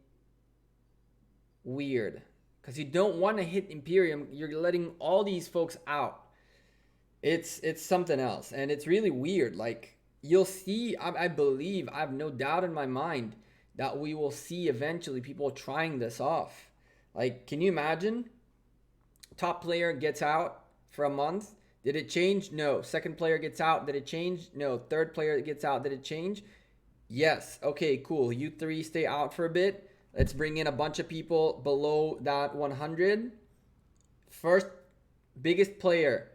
S1: weird, because you don't want to hit Imperium. You're letting all these folks out. It's something else, and it's really weird. Like, you'll see, I believe, I have no doubt in my mind that we will see eventually people trying this off. Like, can you imagine? Top player gets out for a month. Did it change? No. Second player gets out. Did it change? No. Third player gets out. Did it change? Yes. Okay, cool. You three stay out for a bit. Let's bring in a bunch of people below that 100. First biggest player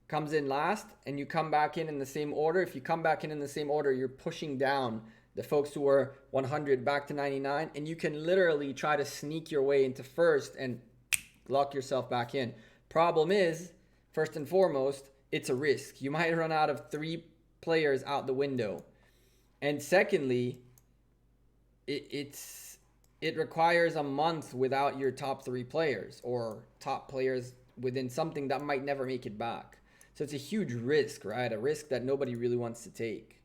S1: comes in last, and you come back in the same order. If you come back in the same order, you're pushing down the folks who were 100 back to 99, and you can literally try to sneak your way into first and lock yourself back in. Problem is, first and foremost, it's a risk. You might run out of 3 players out the window. And secondly, it requires a month without your top 3 players, or top players within something that might never make it back. So it's a huge risk, right? A risk that nobody really wants to take.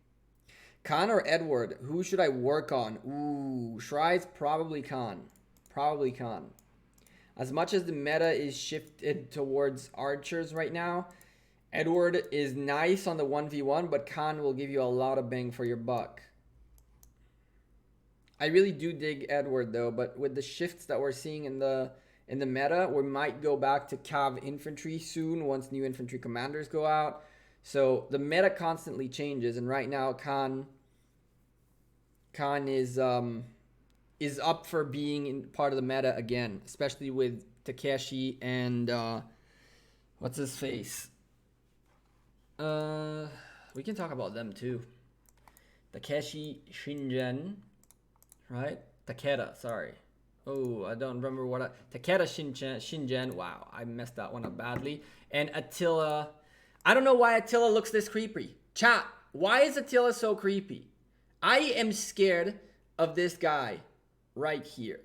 S1: Khan or Edward, who should I work on? Ooh, Shry's probably Khan. Probably Khan. As much as the meta is shifted towards archers right now, Edward is nice on the 1v1, but Khan will give you a lot of bang for your buck. I really do dig Edward though, but with the shifts that we're seeing in the meta, we might go back to Cav infantry soon once new infantry commanders go out. So the meta constantly changes, and right now Khan is up for being in part of the meta again, especially with Takeshi and what's his face? We can talk about them too. Takeshi Shingen, right? Takeda, sorry. Oh, I don't remember Takeda Shingen. Wow, I messed that one up badly. And Attila. I don't know why Attila looks this creepy. Chat, why is Attila so creepy? I am scared of this guy right here.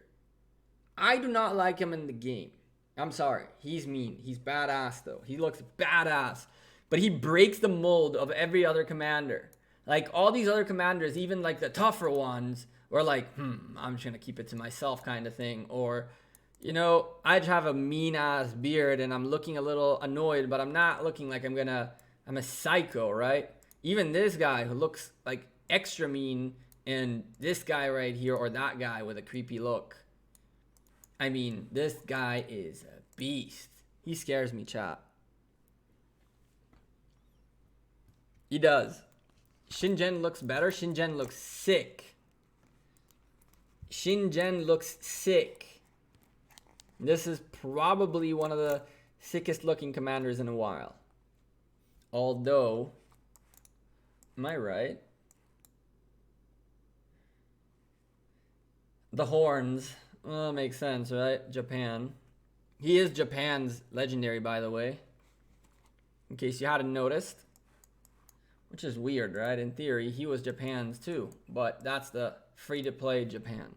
S1: I do not like him in the game. I'm sorry. He's mean. He's badass though. He looks badass. But he breaks the mold of every other commander. Like all these other commanders, even like the tougher ones, were like, I'm just gonna keep it to myself kind of thing. Or, you know, I just have a mean ass beard and I'm looking a little annoyed, but I'm not looking like I'm a psycho, right? Even this guy who looks like extra mean, and this guy right here, or that guy with a creepy look. I mean, this guy is a beast. He scares me, chat. He does. Shingen looks better. Shingen looks sick. Shingen looks sick. This is probably one of the sickest looking commanders in a while. Although, am I right? The horns. Well, makes sense, right? Japan. He is Japan's legendary, by the way. In case you hadn't noticed. Which is weird, right? In theory, he was Japan's too. But that's the free-to-play Japan.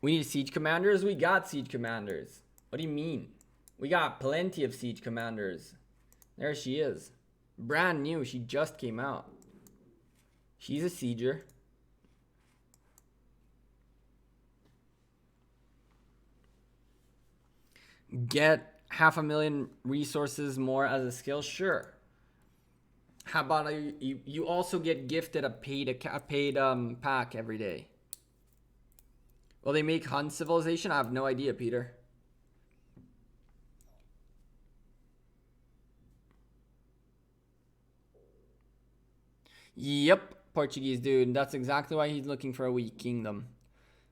S1: We need siege commanders? We got siege commanders. What do you mean? We got plenty of siege commanders. There she is. Brand new. She just came out. She's a sieger. Get 500,000 resources more as a skill? Sure. How about you also get gifted a paid pack every day? Will they make Hun civilization? I have no idea, Peter. Yep, Portuguese dude. That's exactly why he's looking for a weak kingdom.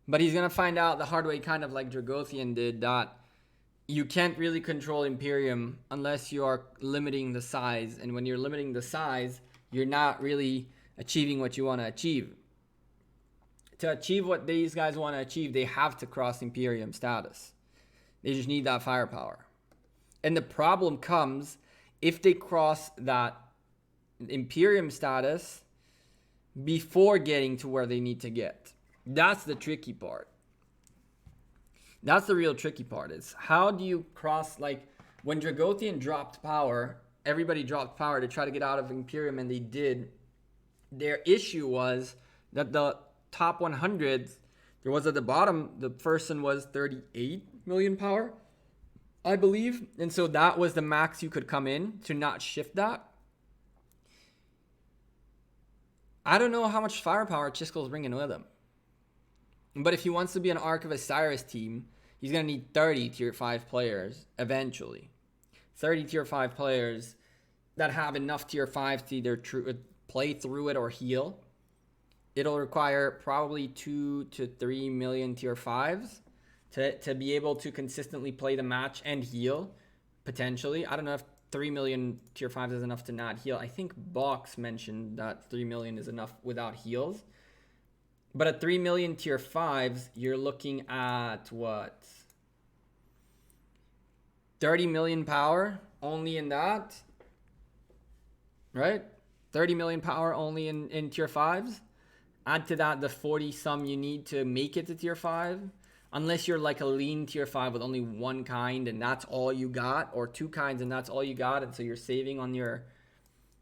S1: But he's gonna find out the hard way, kind of like Dragothian did, that you can't really control Imperium unless you are limiting the size. And when you're limiting the size, you're not really achieving what you want to achieve. To achieve what these guys want to achieve, they have to cross Imperium status. They just need that firepower. And the problem comes if they cross that Imperium status before getting to where they need to get. That's the tricky part. That's the real tricky part, is how do you cross, like when Dragothian dropped power, everybody dropped power to try to get out of Imperium, and they did. Their issue was that the top 100, there was at the bottom, the person was 38 million power, I believe. And so that was the max you could come in to not shift that. I don't know how much firepower Chisco's bringing with him. But if he wants to be an Ark of Osiris team, he's going to need 30 tier 5 players eventually. 30 tier 5 players that have enough tier 5 to either play through it or heal. It'll require probably 2 to 3 million tier 5s to be able to consistently play the match and heal, potentially. I don't know if 3 million tier 5s is enough to not heal. I think Box mentioned that 3 million is enough without heals. But at 3 million tier 5s, you're looking at what? 30 million power only in that, right? 30 million power only in tier 5s. Add to that the 40 some you need to make it to tier 5. Unless you're like a lean tier 5 with only one kind and that's all you got, or two kinds and that's all you got, and so you're saving on your...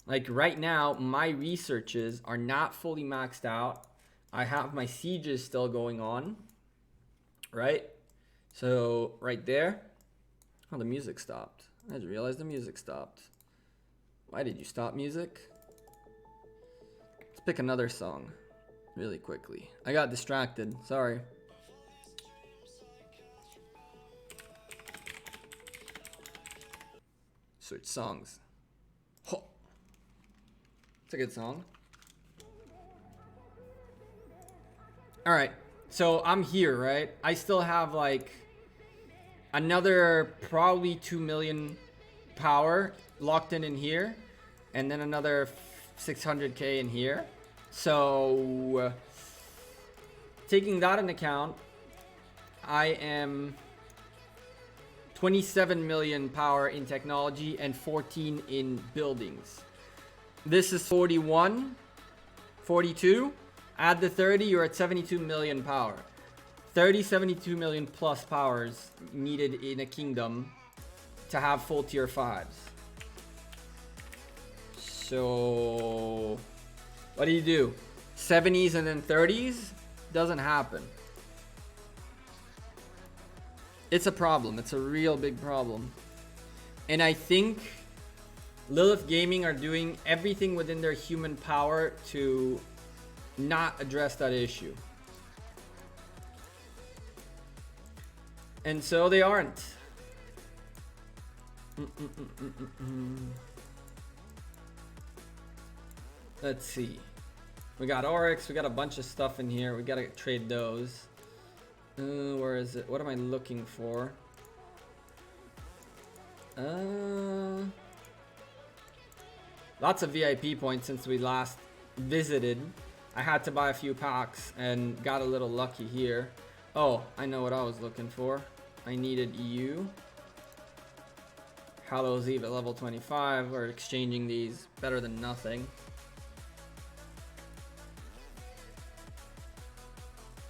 S1: Like right now, my researches are not fully maxed out. I have my sieges still going on, right? So right there. Oh, the music stopped. I just realized the music stopped. Why did you stop music? Let's pick another song really quickly. I got distracted. Sorry. Switch songs. Ho. It's a good song. All right, so I'm here, right? I still have like another probably 2 million power locked in here, and then another 600k in here. So taking that into account, I am 27 million power in technology and 14 in buildings. This is 41, 42. Add the 30, you're at 72 million power. 72 million plus powers needed in a kingdom to have full tier 5s. So, what do? 70s and then 30s? Doesn't happen. It's a problem. It's a real big problem. And I think Lilith Gaming are doing everything within their human power to not address that issue. And so they aren't. Let's see. We got Oryx, we got a bunch of stuff in here. We gotta trade those. Where is it? What am I looking for? Lots of VIP points since we last visited. I had to buy a few packs and got a little lucky here. Oh, I know what I was looking for. I needed EU. Hallows Eve at level 25. We're exchanging these. Better than nothing.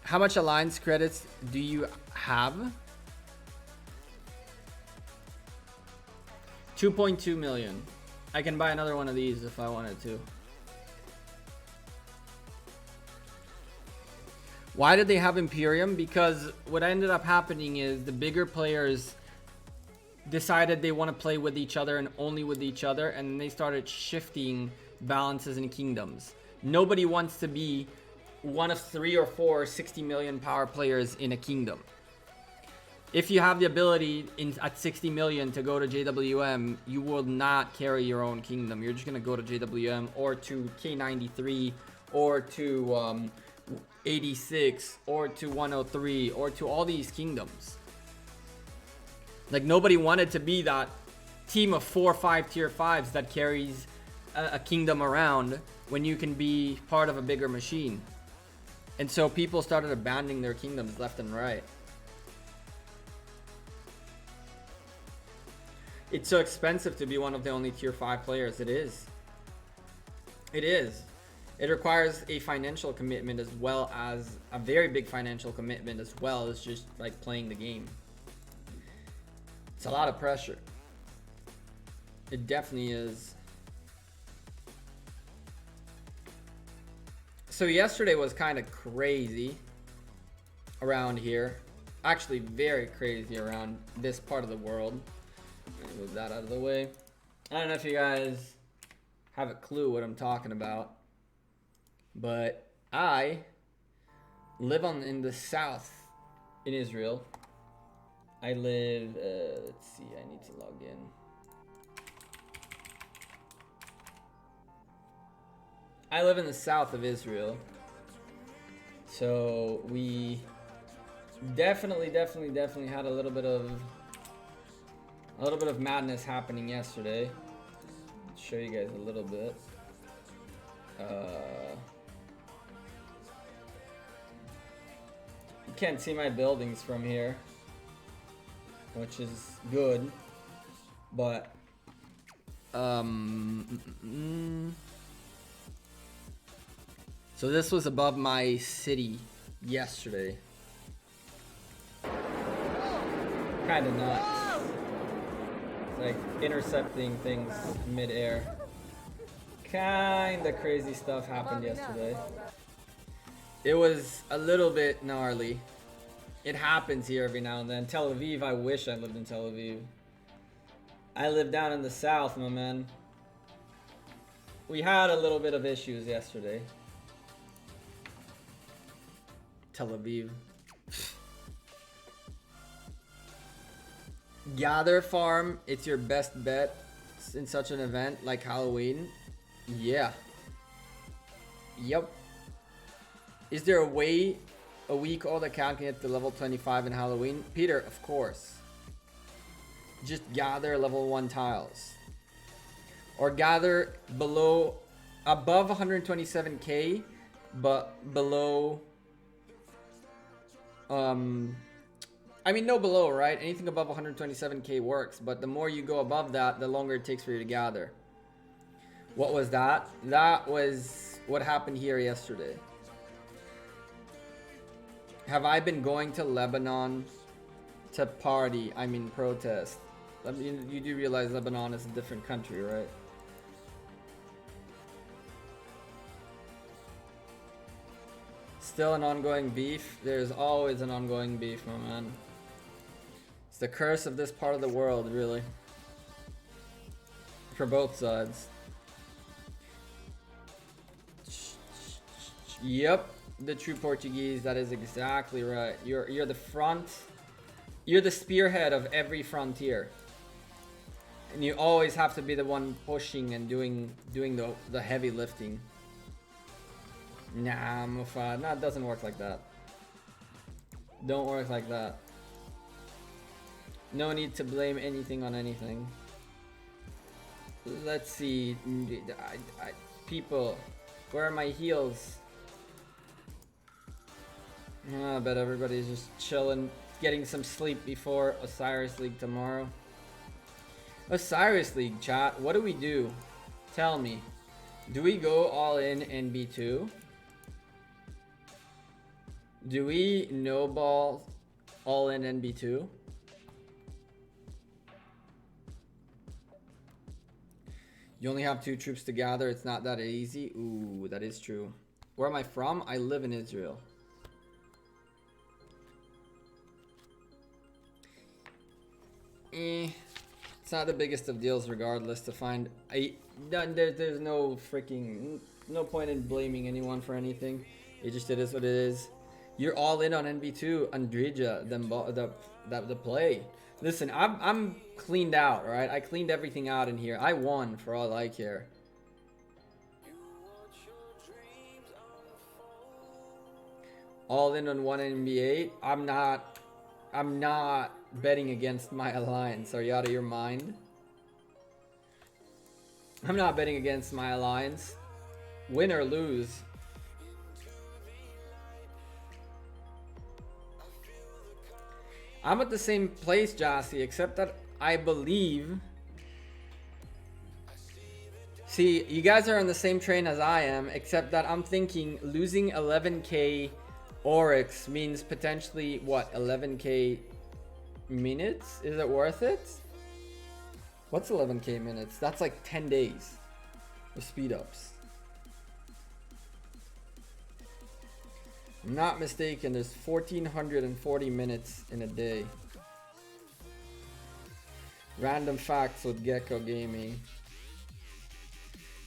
S1: How much alliance credits do you have? 2.2 million. I can buy another one of these if I wanted to. Why did they have Imperium? Because what ended up happening is the bigger players decided they want to play with each other and only with each other, and they started shifting balances in kingdoms. Nobody wants to be one of 3 or 4 60 million power players in a kingdom. If you have the ability at 60 million to go to JWM, you will not carry your own kingdom. You're just going to go to JWM or to K93 or to 86 or to 103 or to all these kingdoms. Like, nobody wanted to be that team of 4 or 5 tier 5s that carries a kingdom around when you can be part of a bigger machine. And so people started abandoning their kingdoms left and right. It's so expensive to be one of the only tier 5 players. It is. It is. It requires a financial commitment as well as a very big financial commitment as well as just like playing the game. It's a lot of pressure. It definitely is. So yesterday was kind of crazy around here. Actually very crazy around this part of the world. Let me move that out of the way. I don't know if you guys have a clue what I'm talking about, but I live in the south in Israel. I live, let's see, I need to log in. I live in the south of Israel. So we definitely had a little bit of madness happening yesterday. I'll show you guys a little bit. You can't see my buildings from here, which is good, but so this was above my city yesterday. Kind of nuts. It's like intercepting things mid-air. Kind of crazy stuff happened yesterday. It was a little bit gnarly. It happens here every now and then. Tel Aviv, I wish I lived in Tel Aviv. I live down in the south, my man. We had a little bit of issues yesterday. Tel Aviv. Gather farm, it's your best bet in such an event like Halloween. Yeah. Yep. Is there a way a week old account can get to level 25 in Halloween? Peter, of course. Just gather level 1 tiles. Or gather above 127k, but below, I mean, no below, right? Anything above 127k works, but the more you go above that, the longer it takes for you to gather. What was that? That was what happened here yesterday. Have I been going to Lebanon to party? I mean, protest. You do realize Lebanon is a different country, right? Still an ongoing beef? There's always an ongoing beef, my man. It's the curse of this part of the world, really. For both sides. Yep, the true Portuguese, that is exactly right. You're the front. You're the spearhead of every frontier. And you always have to be the one pushing and doing the heavy lifting. Nah, Mufa, no, it doesn't work like that. Don't work like that. No need to blame anything on anything. Let's see. People, where are my heals? I bet everybody's just chilling, getting some sleep before Osiris League tomorrow. Osiris League, chat. What do we do? Tell me. Do we go all in NB2? Do we no ball all in NB2? You only have 2 troops to gather. It's not that easy. Ooh, that is true. Where am I from? I live in Israel. It's not the biggest of deals regardless to find. There's no freaking, no point in blaming anyone for anything. It just, it is what it is. You're all in on NB2, Andrija, the play. Listen, I'm cleaned out, right? I cleaned everything out in here. I won for all I care. All in on one NBA. I'm not betting against my alliance. Are you out of your mind? I'm not betting against my alliance. Win or lose. I'm at the same place, Jossie, except that I believe... See, you guys are on the same train as I am, except that I'm thinking losing 11k Oryx means potentially, what, 11k minutes? Is it worth it? What's 11k minutes? That's like 10 days of speed ups. I'm not mistaken, there's 1440 minutes in a day. Random facts with Gecko Gaming.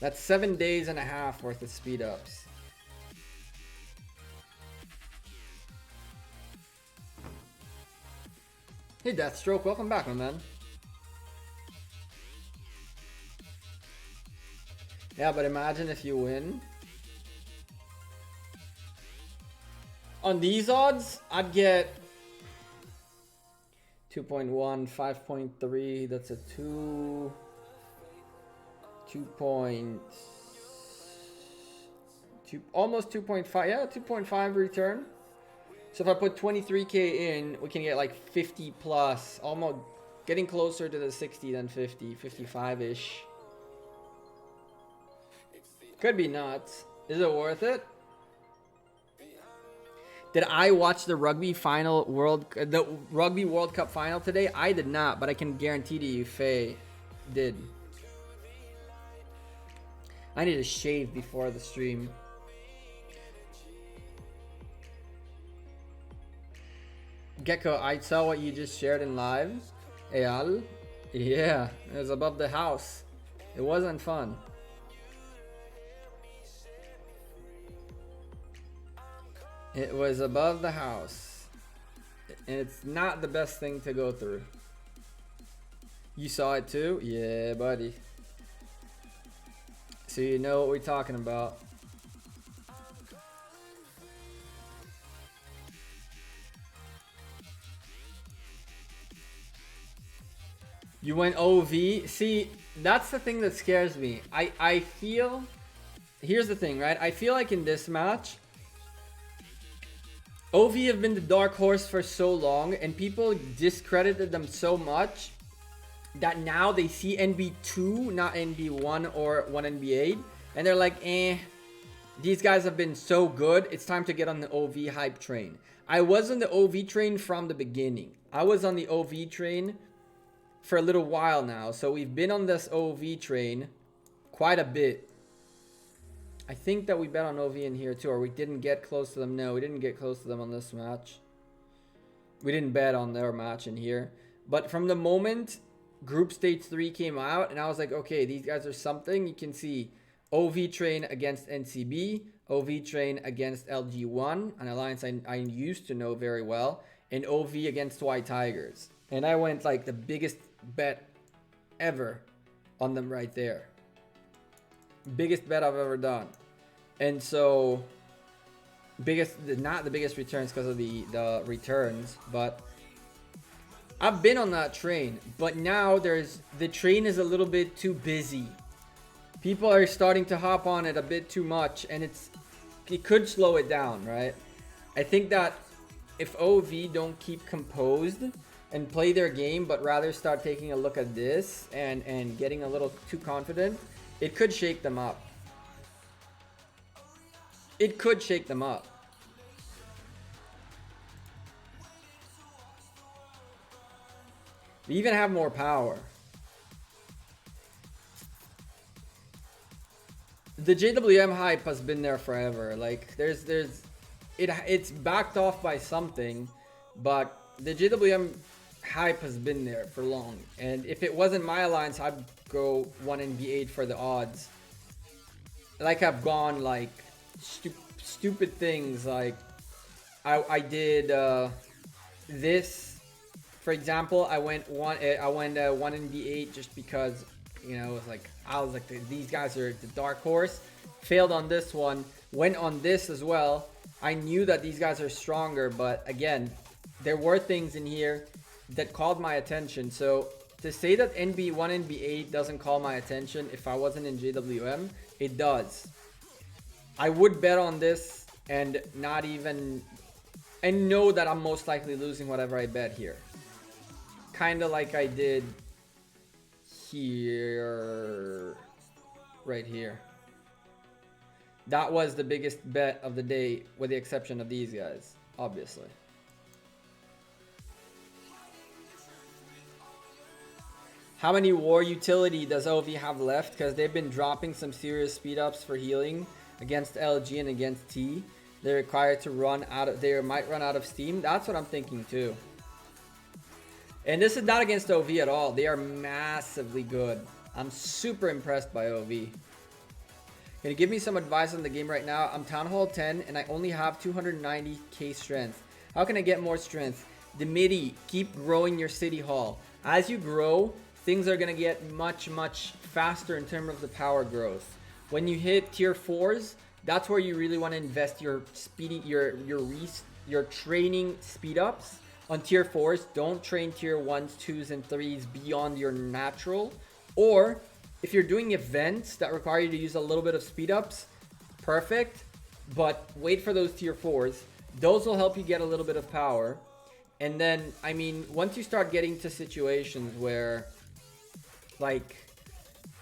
S1: That's 7 days and a half worth of speed ups. Hey Deathstroke, welcome back, my man. Yeah, but imagine if you win. On these odds, I'd get 2.1, 5.3, that's a 2, 2.2, almost 2.5, yeah, 2.5 return. So if I put 23k in, we can get like 50 plus, almost getting closer to the 60 than 50, 55-ish. Could be nuts. Is it worth it? Did I watch the Rugby World Cup final today? I did not, but I can guarantee to you Faye did. I need to shave before the stream. Gecko, I saw what you just shared in live. Eyal? Yeah, it was above the house. It wasn't fun. It was above the house. And it's not the best thing to go through. You saw it too? Yeah, buddy. So you know what we're talking about. You went OV? See, that's the thing that scares me. I feel... Here's the thing, right? I feel like in this match... OV have been the dark horse for so long, and people discredited them so much that now they see NB2, not NB1 or 1NBA, and they're like, these guys have been so good, it's time to get on the OV hype train. I was on the OV train from the beginning. I was on the OV train for a little while now, so we've been on this OV train quite a bit. I think that we bet on OV in here too, or we didn't get close to them. No, we didn't get close to them on this match. We didn't bet on their match in here. But from the moment Group Stage 3 came out, and I was like, okay, these guys are something. You can see OV train against NCB, OV train against LG1, an alliance I used to know very well, and OV against White Tigers. And I went like the biggest bet ever on them right there. Biggest bet I've ever done. And so not the biggest returns because of the returns, but I've been on that train, but now the train is a little bit too busy. People are starting to hop on it a bit too much, and it could slow it down, right? I think that if OV don't keep composed and play their game, but rather start taking a look at this and getting a little too confident, it could shake them up. It could shake them up. They even have more power. The JWM hype has been there forever. Like it's backed off by something, but the JWM hype has been there for long. And if it wasn't my alliance, I'd go 1NB8 for the odds. Like I've gone like stupid things. Like I did this, for example. I went 1NB8 just because, you know, it was like I was like these guys are the dark horse. Failed on this one. Went on this as well. I knew that these guys are stronger, but again, there were things in here that called my attention. So to say that NB1NB8 doesn't call my attention if I wasn't in JWM, it does. I would bet on this and not even, and know that I'm most likely losing whatever I bet here. Kind of like I did here, right here. That was the biggest bet of the day, with the exception of these guys, obviously. How many war utility does OV have left? Because they've been dropping some serious speed ups for healing against LG and against T. They're required to run out of, they might run out of steam. That's what I'm thinking too. And this is not against OV at all. They are massively good. I'm super impressed by OV. Can you give me some advice on the game right now? I'm Town Hall 10 and I only have 290k strength. How can I get more strength? The MIDI, keep growing your city hall. As you grow, things are going to get much faster in terms of the power growth. When you hit tier 4s, that's where you really want to invest your speedy, your training speed ups on tier 4s. Don't train tier 1s, 2s, and 3s beyond your natural. Or if you're doing events that require you to use a little bit of speed ups, perfect. But wait for those tier 4s. Those will help you get a little bit of power. And then, I mean, once you start getting to situations where, like,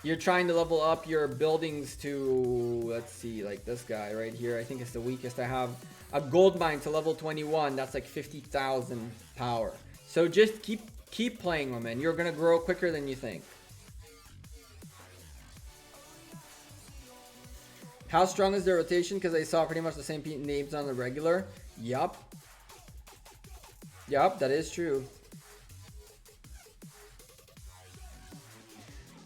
S1: you're trying to level up your buildings to, let's see, like this guy right here, I think it's the weakest. I have a gold mine to level 21. That's like 50,000 power. So just keep playing them, and you're going to grow quicker than you think. How strong is the rotation? Because I saw pretty much the same names on the regular. Yup, that is true.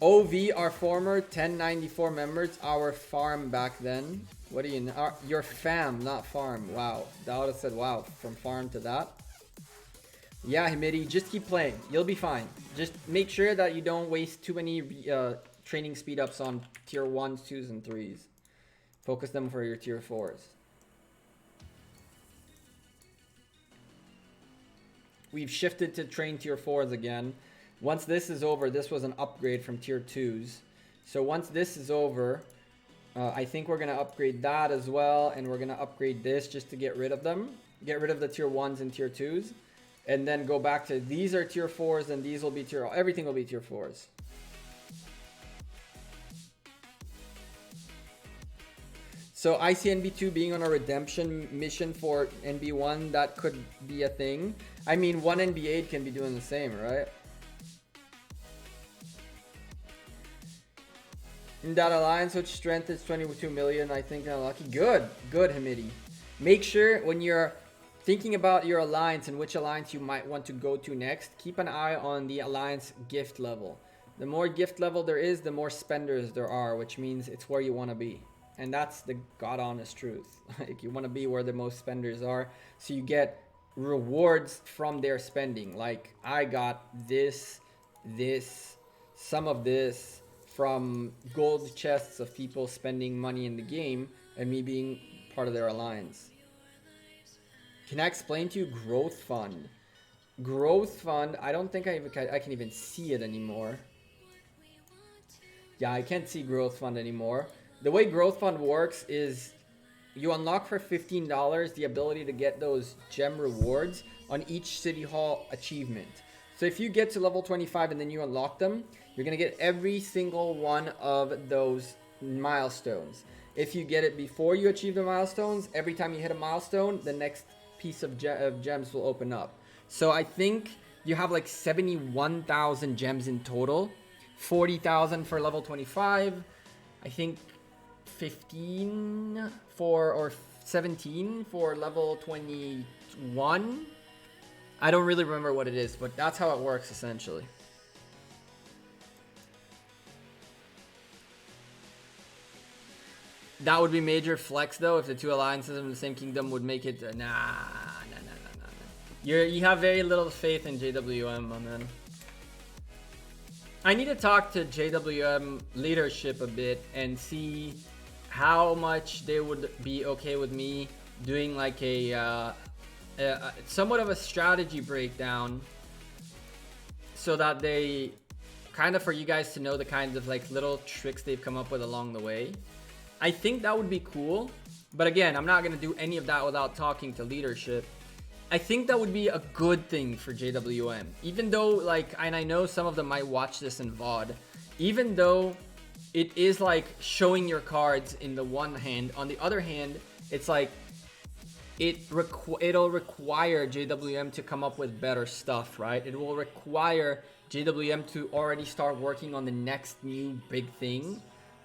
S1: OV, our former 1094 members, our farm back then. What do you know? Your fam, not farm. Wow. That would have said wow. From farm to that. Yeah, Himidi, just keep playing. You'll be fine. Just make sure that you don't waste too many training speed ups on tier 1s, 2s, and 3s. Focus them for your tier 4s. We've shifted to train tier 4s again. Once this is over, this was an upgrade from tier 2s. So once this is over, I think we're going to upgrade that as well. And we're going to upgrade this just to get rid of them. Get rid of the tier 1s and tier 2s. And then go back to, these are tier 4s and these will be tier, everything will be tier 4s. So I see NB2 being on a redemption mission for NB1. That could be a thing. I mean, 1NB8 can be doing the same, right? In that alliance, which strength is 22 million, I think unlucky. Good, Hamidi. Make sure when you're thinking about your alliance and which alliance you might want to go to next, keep an eye on the alliance gift level. The more gift level there is, the more spenders there are, which means it's where you want to be. And that's the god honest truth. Like, you want to be where the most spenders are, so you get rewards from their spending. Like, I got this, some of this from gold chests of people spending money in the game and me being part of their alliance. Can I explain to you growth fund? Growth fund. I don't think I can even see it anymore. Yeah, I can't see growth fund anymore. The way growth fund works is you unlock for $15 the ability to get those gem rewards on each city hall achievement. So if you get to level 25 and then you unlock them, you're gonna get every single one of those milestones. If you get it before you achieve the milestones, every time you hit a milestone, the next piece of gems will open up. So I think you have like 71,000 gems in total, 40,000 for level 25. I think 15 for, or 17 for level 21. I don't really remember what it is, but that's how it works essentially. That would be major flex though if the two alliances in the same kingdom would make it. Nah. You have very little faith in JWM, my man. I need to talk to JWM leadership a bit and see how much they would be okay with me doing like a somewhat of a strategy breakdown, so that they kind of, for you guys to know the kinds of like little tricks they've come up with along the way. I think that would be cool, but again, I'm not gonna do any of that without talking to leadership. I think that would be a good thing for JWM, even though like, and I know some of them might watch this in VOD, even though it is like showing your cards in the one hand, on the other hand, it's like it'll require JWM to come up with better stuff, right? It will require JWM to already start working on the next new big thing,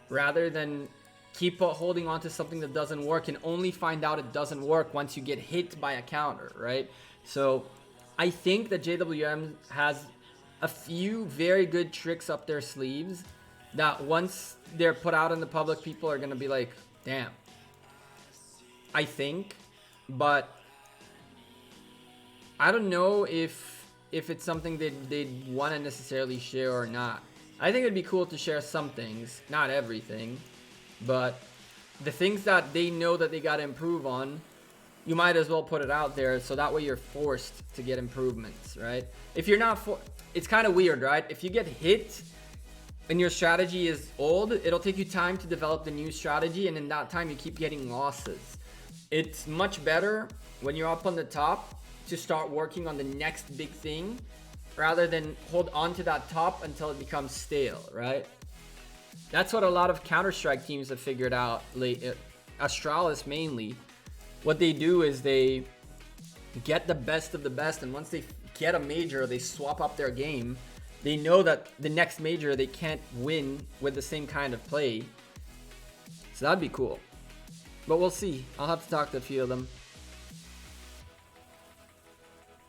S1: rather than keep holding on to something that doesn't work and only find out it doesn't work once you get hit by a counter, right? So I think that JWM has a few very good tricks up their sleeves that once they're put out in the public, people are going to be like, damn. I think, but I don't know if it's something that they'd want to necessarily share or not. I think it'd be cool to share some things, not everything. But the things that they know that they got to improve on, you might as well put it out there, so that way you're forced to get improvements, right? If you're not it's kind of weird, right? If you get hit and your strategy is old, it'll take you time to develop the new strategy, and in that time you keep getting losses. It's much better when you're up on the top to start working on the next big thing, rather than hold on to that top until it becomes stale, right? That's what a lot of Counter-Strike teams have figured out late. Astralis mainly. What they do is they get the best of the best, and once they get a major, they swap up their game. They know that the next major they can't win with the same kind of play. So that'd be cool. But we'll see. I'll have to talk to a few of them.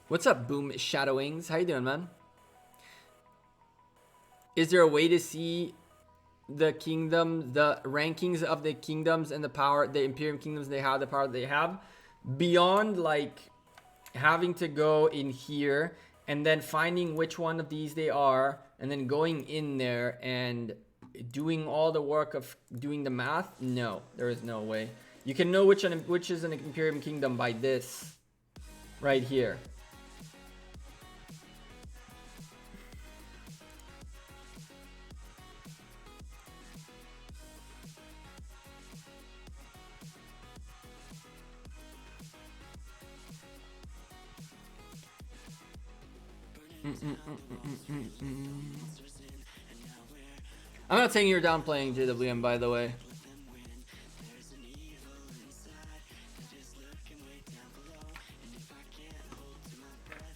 S1: What's up, Boom Shadowings? How you doing, man? Is there a way to see the kingdom, the rankings of the kingdoms and the power, the Imperium kingdoms they have, the power they have, beyond like having to go in here and then finding which one of these they are and then going in there and doing all the work of doing the math? No, there is no way. You can know which is an Imperium kingdom by this right here. I'm not saying you're downplaying JWM, by the way.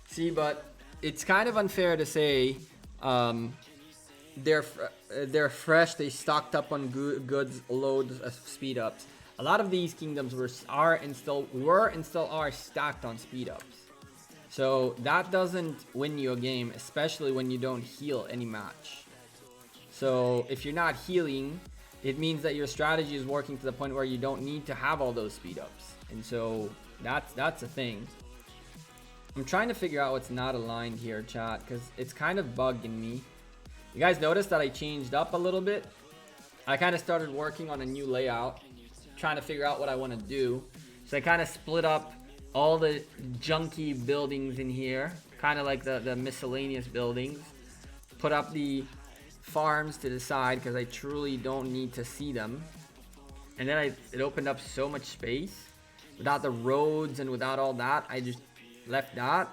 S1: See, but it's kind of unfair to say they're fresh. They stocked up on goods, loads of speed ups. A lot of these kingdoms were and still are stacked on speed ups. So that doesn't win you a game, especially when you don't heal any match. So if you're not healing, it means that your strategy is working to the point where you don't need to have all those speed ups. And so that's a thing. I'm trying to figure out what's not aligned here, chat, because it's kind of bugging me. You guys noticed that I changed up a little bit? I kind of started working on a new layout, trying to figure out what I want to do. So I kind of split up all the junky buildings in here, kind of like the miscellaneous buildings. Put up the farms to the side because I truly don't need to see them. And then it opened up so much space. Without the roads and without all that, I just left that.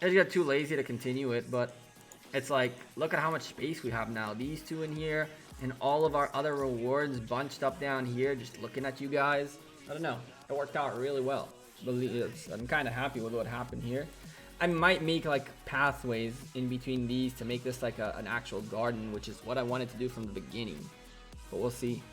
S1: I just got too lazy to continue it, but it's like, look at how much space we have now. These two in here and all of our other rewards bunched up down here, just looking at you guys. I don't know. It worked out really well. I'm kind of happy with what happened here. I might make like pathways in between these to make this like an actual garden, which is what I wanted to do from the beginning. But we'll see.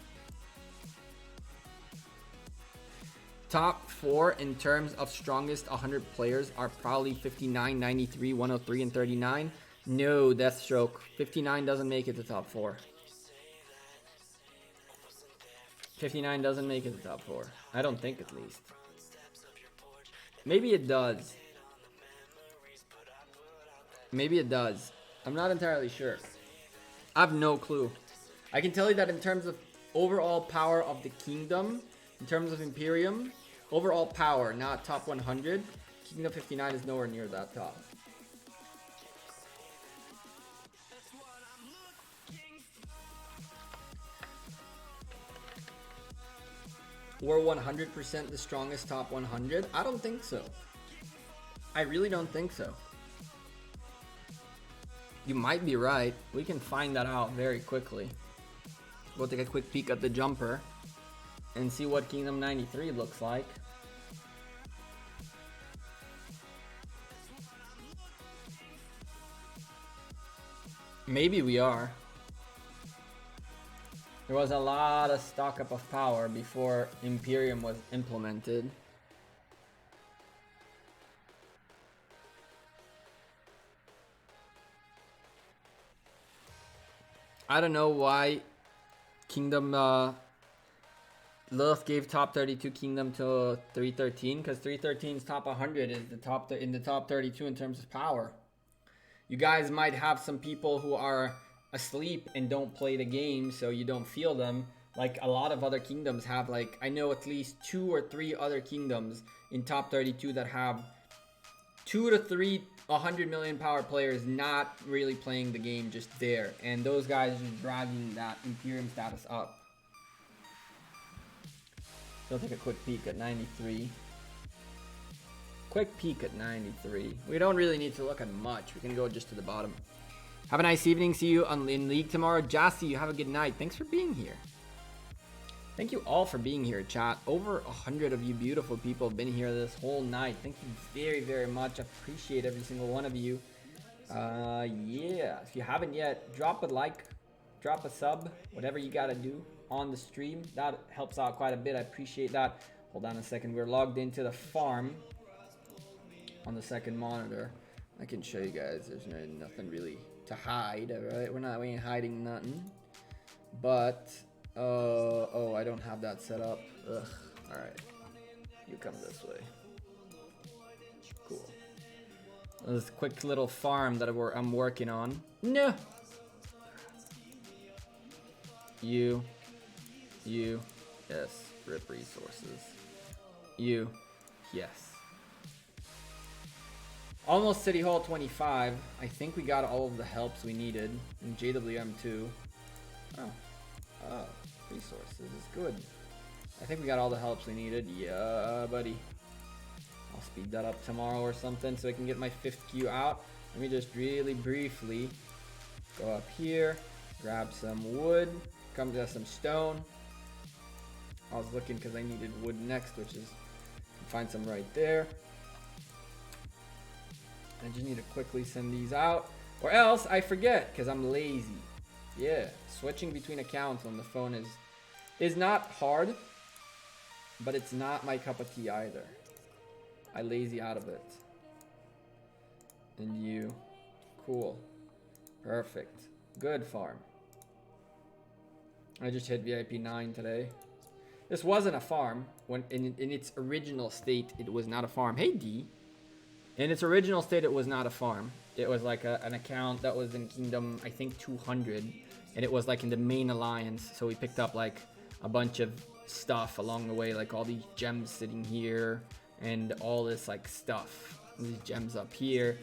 S1: Top 4 in terms of strongest 100 players are probably 59, 93, 103, and 39. No, Deathstroke. 59 doesn't make it to top 4. 59 doesn't make it to top 4. I don't think, at least. Maybe it does. Maybe it does. I'm not entirely sure. I have no clue. I can tell you that in terms of overall power of the kingdom, in terms of Imperium, overall power, not top 100, Kingdom 59 is nowhere near that top. We're 100% the strongest top 100? I don't think so. I really don't think so. You might be right. We can find that out very quickly. We'll take a quick peek at the jumper and see what Kingdom 93 looks like. Maybe we are. There was a lot of stock up of power before Imperium was implemented. I don't know why Kingdom Lilith gave top 32 Kingdom to 313, because 313's top 100 is the top in the top 32 in terms of power. You guys might have some people who are asleep and don't play the game, so you don't feel them. Like a lot of other kingdoms have, like, I know at least 2 or 3 other kingdoms in top 32 that have 2 to 3 100 million power players not really playing the game, just there. And those guys are just dragging that Imperium status up. So I'll take a quick peek at 93. Quick peek at 93. We don't really need to look at much. We can go just to the bottom. Have a nice evening. See you in League tomorrow. Jassy, you have a good night. Thanks for being here. Thank you all for being here, chat. Over 100 of you beautiful people have been here this whole night. Thank you very, very much. I appreciate every single one of you. Yeah, if you haven't yet, drop a like, drop a sub, whatever you gotta do on the stream. That helps out quite a bit. I appreciate that. Hold on a second. We're logged into the farm on the second monitor. I can show you guys. There's nothing really to hide, all right? We ain't hiding nothing. But oh, I don't have that set up. Ugh. All right, you come this way. Cool. This quick little farm that I'm working on. No. You, yes. Rip resources. You, yes. Almost City Hall 25. I think we got all of the helps we needed. And JWM too. Oh, resources is good. I think we got all the helps we needed. Yeah, buddy. I'll speed that up tomorrow or something so I can get my 5th queue out. Let me just really briefly go up here, grab some wood, come to some stone. I was looking because I needed wood next, which is, find some right there. I just need to quickly send these out, or else I forget because I'm lazy. Yeah, switching between accounts on the phone is not hard, but it's not my cup of tea either. I lazy out of it. And you, cool, perfect, good farm. I just hit VIP 9 today. This wasn't a farm. When in its original state, it was not a farm. Hey D. In its original state, it was not a farm. It was like an account that was in Kingdom, I think 200, and it was like in the main alliance. So we picked up like a bunch of stuff along the way, like all these gems sitting here and all this like stuff. These gems up here,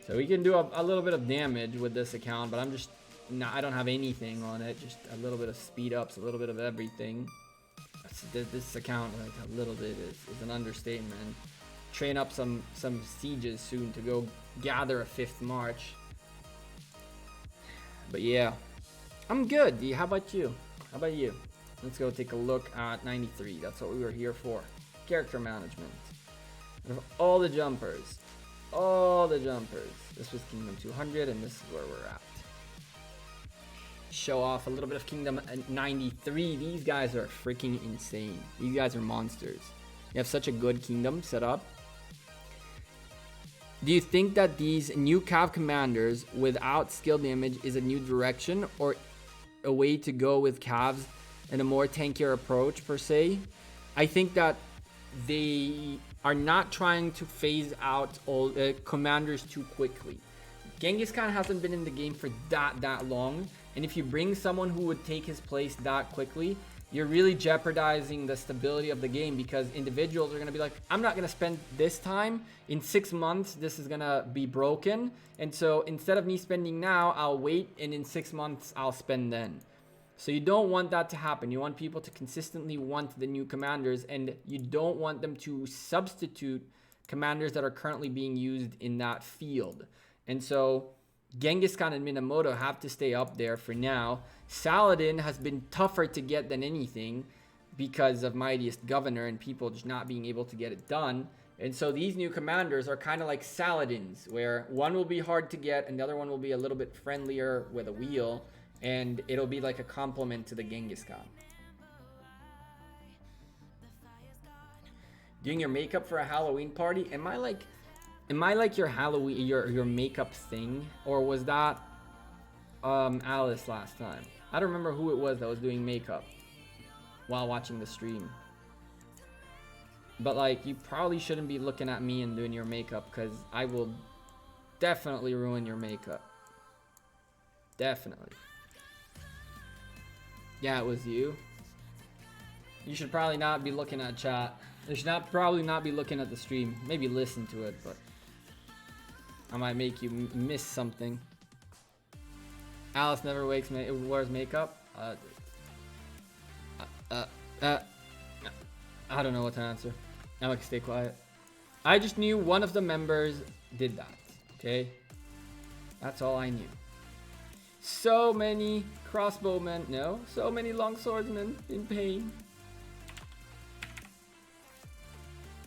S1: So we can do a little bit of damage with this account, but I don't have anything on it. Just a little bit of speed ups, a little bit of everything. This account, like a little bit, is an understatement. Train up some sieges soon to go gather a 5th march. But yeah, I'm good. How about you? How about you? Let's go take a look at 93. That's what we were here for. Character management. Out of all the jumpers, this was Kingdom 200, and this is where we're at. Show off a little bit of Kingdom 93. These guys are freaking insane. These guys are monsters. You have such a good kingdom set up. Do you think that these new cav commanders without skill damage is a new direction or a way to go with cavs and a more tankier approach per se? I think that they are not trying to phase out all commanders too quickly. Genghis Khan hasn't been in the game for that long, and if you bring someone who would take his place that quickly, you're really jeopardizing the stability of the game, because individuals are going to be like, I'm not going to spend this time. In 6 months, this is going to be broken. And so instead of me spending now, I'll wait, and in 6 months, I'll spend then. So you don't want that to happen. You want people to consistently want the new commanders, and you don't want them to substitute commanders that are currently being used in that field. And so Genghis Khan and Minamoto have to stay up there for now. Saladin has been tougher to get than anything because of Mightiest Governor and people just not being able to get it done. And so these new commanders are kind of like Saladins, where one will be hard to get and the other one will be a little bit friendlier with a wheel, and it'll be like a complement to the Genghis Khan. Doing your makeup for a Halloween party? Am I like your Halloween, your makeup thing, or was that Alice last time? I don't remember who it was that was doing makeup while watching the stream. But like, you probably shouldn't be looking at me and doing your makeup, because I will definitely ruin your makeup. Definitely. Yeah, it was you. You should probably not be looking at chat. You should probably not be looking at the stream. Maybe listen to it, but I might make you miss something. Alice never wears makeup. I don't know what to answer. I'm gonna stay quiet. I just knew one of the members did that. Okay, that's all I knew. So many crossbowmen, no, so many longswordsmen in pain.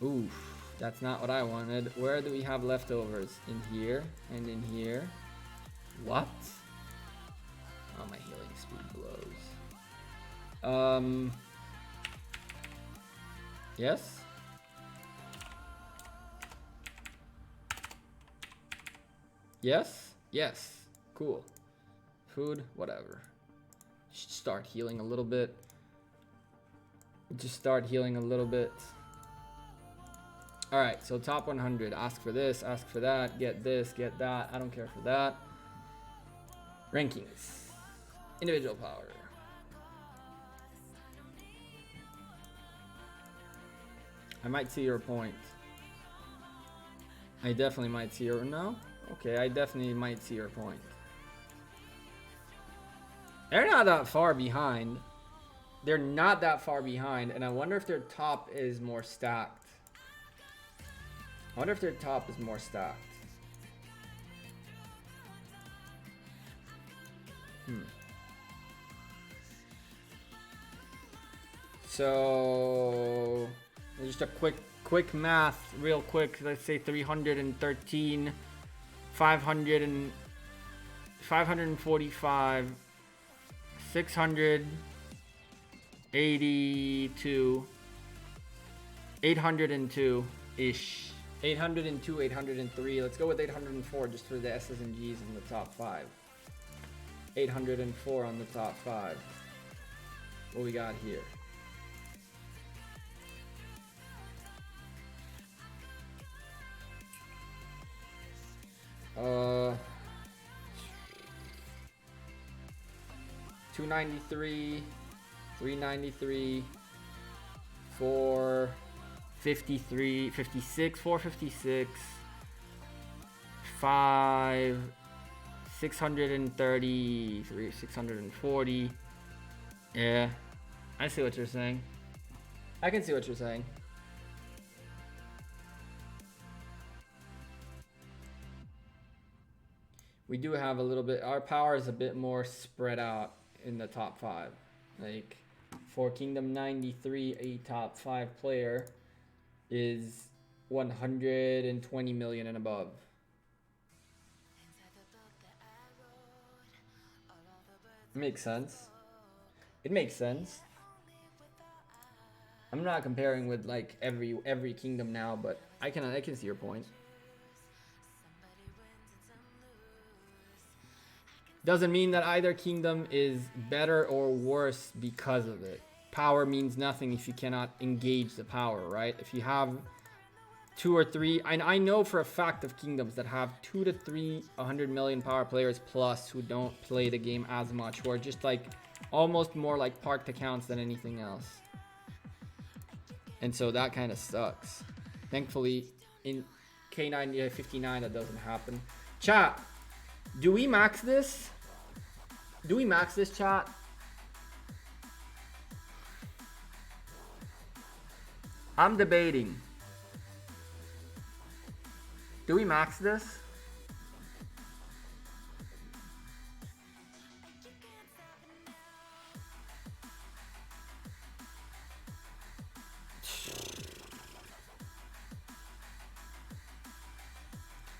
S1: Oof, that's not what I wanted. Where do we have leftovers? In here and in here. What? Oh, my healing speed blows. Yes? Yes? Yes. Cool. Food, whatever. Just start healing a little bit. Just start healing a little bit. Alright, so top 100. Ask for this, ask for that, get this, get that. I don't care for that. Rankings. Individual power. I might see your point. I definitely might see your... No? Okay, I definitely might see your point. They're not that far behind. They're not that far behind, and I wonder if their top is more stacked. I wonder if their top is more stacked. So just a quick math, real quick. Let's say 313, 545, 682, 802 ish. 802, 803. Let's go with 804 just for the S's and G's in the top 5. 804 on the top 5. What we got here? Uh, 293, 393, 453, 56, 456, 5, 633, 640. Yeah, I see what you're saying. I can see what you're saying. We do have a little bit, our power is a bit more spread out in the top 5. Like, for Kingdom 93, a top 5 player is 120 million and above. Makes sense. It makes sense. I'm not comparing with like every kingdom now, but I can see your point. Doesn't mean that either kingdom is better or worse because of it. Power means nothing if you cannot engage the power, right? If you have 2 or 3, and I know for a fact of kingdoms that have 2 to 3 100 million power players plus who don't play the game as much, who are just like almost more like parked accounts than anything else. And so that kind of sucks. Thankfully, in K9 59 that doesn't happen. Chat, do we max this? Do we max this, chat? I'm debating. Do we max this?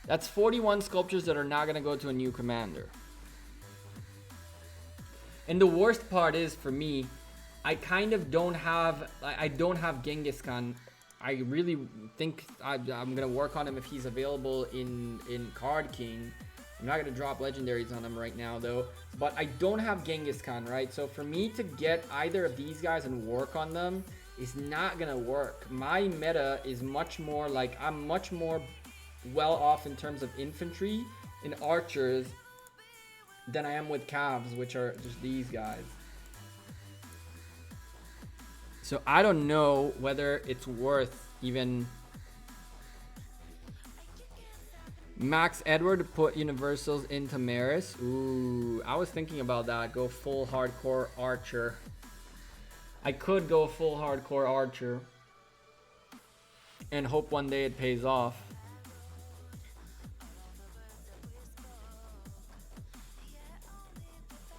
S1: That's 41 sculptures that are not going to go to a new commander. And the worst part is, for me, I kind of don't have, I don't have Genghis Khan. I really think I'm going to work on him if he's available in Card King. I'm not going to drop legendaries on him right now, though. But I don't have Genghis Khan, right? So for me to get either of these guys and work on them is not going to work. My meta is much more like, I'm much more well off in terms of infantry and archers than I am with calves, which are just these guys. So I don't know whether it's worth even Max Edward to put universals into Maris. Ooh, I was thinking about that. Go full hardcore archer. I could go full hardcore archer and hope one day it pays off.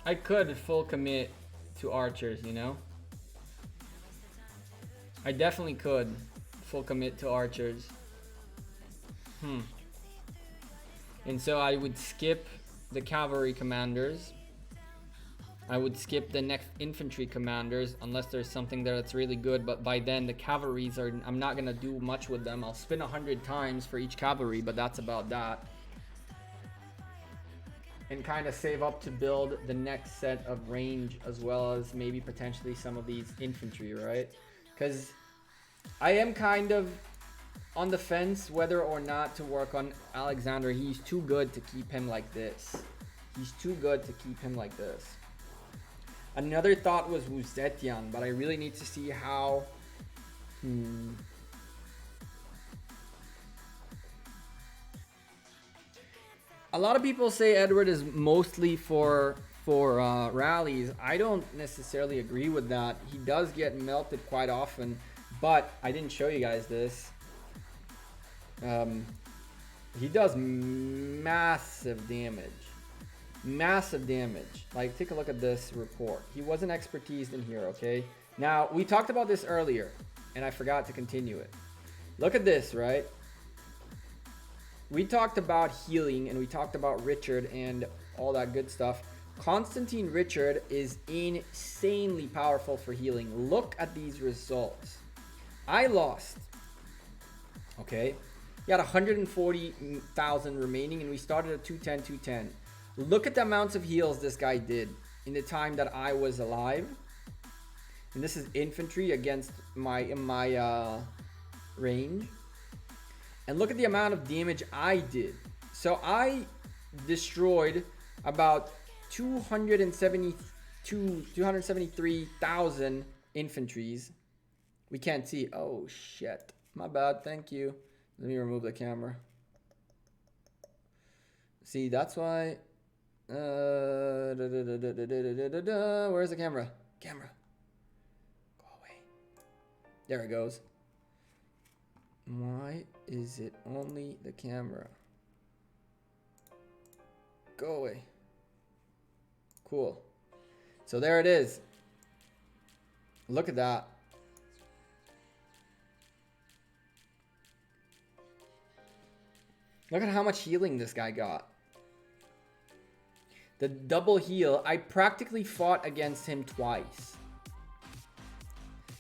S1: I could full commit to archers, you know? I definitely could full commit to archers. And so I would skip the cavalry commanders. I would skip the next infantry commanders unless there's something there that's really good. But by then the cavalries are, I'm not gonna do much with them. I'll spin 100 times for each cavalry, but that's about that. And kind of save up to build the next set of range, as well as maybe potentially some of these infantry, right? Because I am kind of on the fence whether or not to work on Alexander. He's too good to keep him like this. He's too good to keep him like this. Another thought was Wuzetian, but I really need to see how... A lot of people say Edward is mostly for rallies. I don't necessarily agree with that. He does get melted quite often, but I didn't show you guys this. He does massive damage. Massive damage. Like, take a look at this report. He wasn't expertised in here, okay? Now, we talked about this earlier, and I forgot to continue it. Look at this, right? We talked about healing, and we talked about Richard and all that good stuff. Constantine Richard is insanely powerful for healing. Look at these results. I lost. Okay. He had 140,000 remaining, and we started at 210. Look at the amounts of heals this guy did in the time that I was alive. And this is infantry against my range. And look at the amount of damage I did. So I destroyed about 273,000 infantries. We can't see. Oh, shit. My bad. Thank you. Let me remove the camera. See, that's why. Where's the camera? Camera. Go away. There it goes. Why is it only the camera? Go away. Cool. So there it is. Look at that. Look at how much healing this guy got. The double heal, I practically fought against him twice.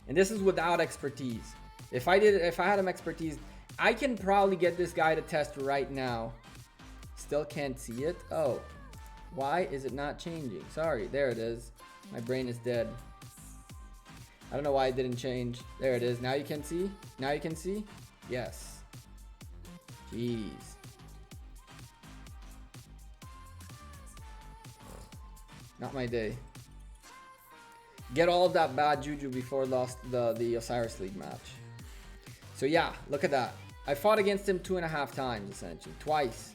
S1: And this is without expertise. If I had him expertise, I can probably get this guy to test right now. Still can't see it. Oh, why is it not changing? Sorry, there it is. My brain is dead. I don't know why it didn't change. There it is. Now you can see? Now you can see? Yes. Jeez. Not my day. Get all of that bad juju before lost the Osiris League match. So yeah, look at that. I fought against him 2.5 times essentially. Twice.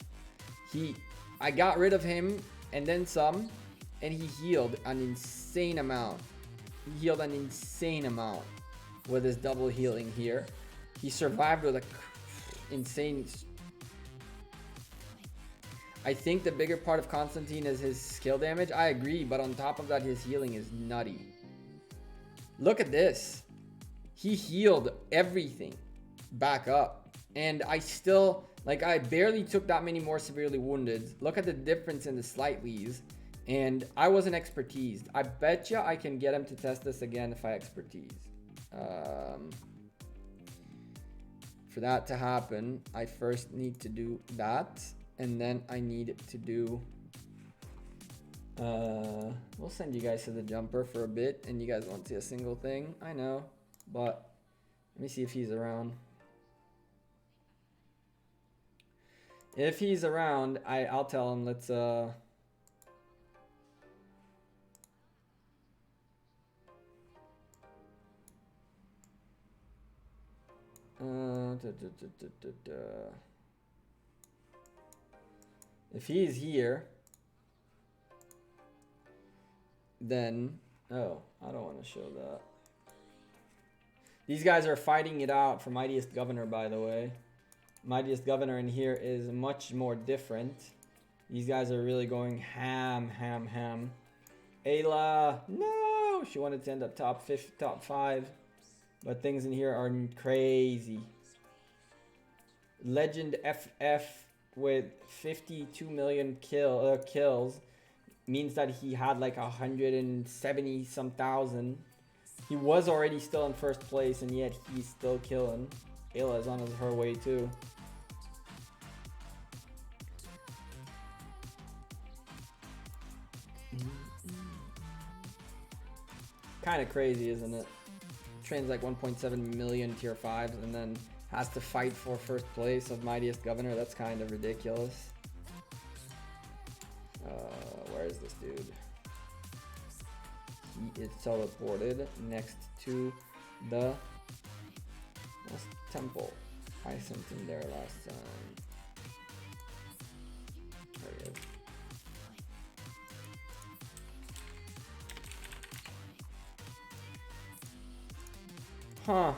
S1: I got rid of him and then some, and he healed an insane amount. He healed an insane amount with his double healing here. He survived with a insane. I think the bigger part of Constantine is his skill damage. I agree, but on top of that, his healing is nutty. Look at this. He healed everything back up. And I still, like, I barely took that many more severely wounded. Look at the difference in the slightlies. And I wasn't expertised. I bet you I can get him to test this again if I expertise. For that to happen, I first need to do that. And then I need to do, we'll send you guys to the jumper for a bit, and you guys won't see a single thing. I know, but let me see if he's around. If he's around, I'll tell him, let's, if he's here, then, oh, I don't want to show that. These guys are fighting it out for Mightiest Governor, by the way. Mightiest Governor in here is much more different. These guys are really going ham. Ayla, no, she wanted to end up top 5, but things in here are crazy. Legend FF with 52 million kills means that he had like 170 some thousand. He was already still in first place, and yet he's still killing. Ayla is on her way too. Kind of crazy, isn't it? Trains like 1.7 million tier 5s and then has to fight for first place of Mightiest Governor. That's kind of ridiculous. Where is this dude? He is teleported next to the temple. I sent him there last time. There he is. Huh.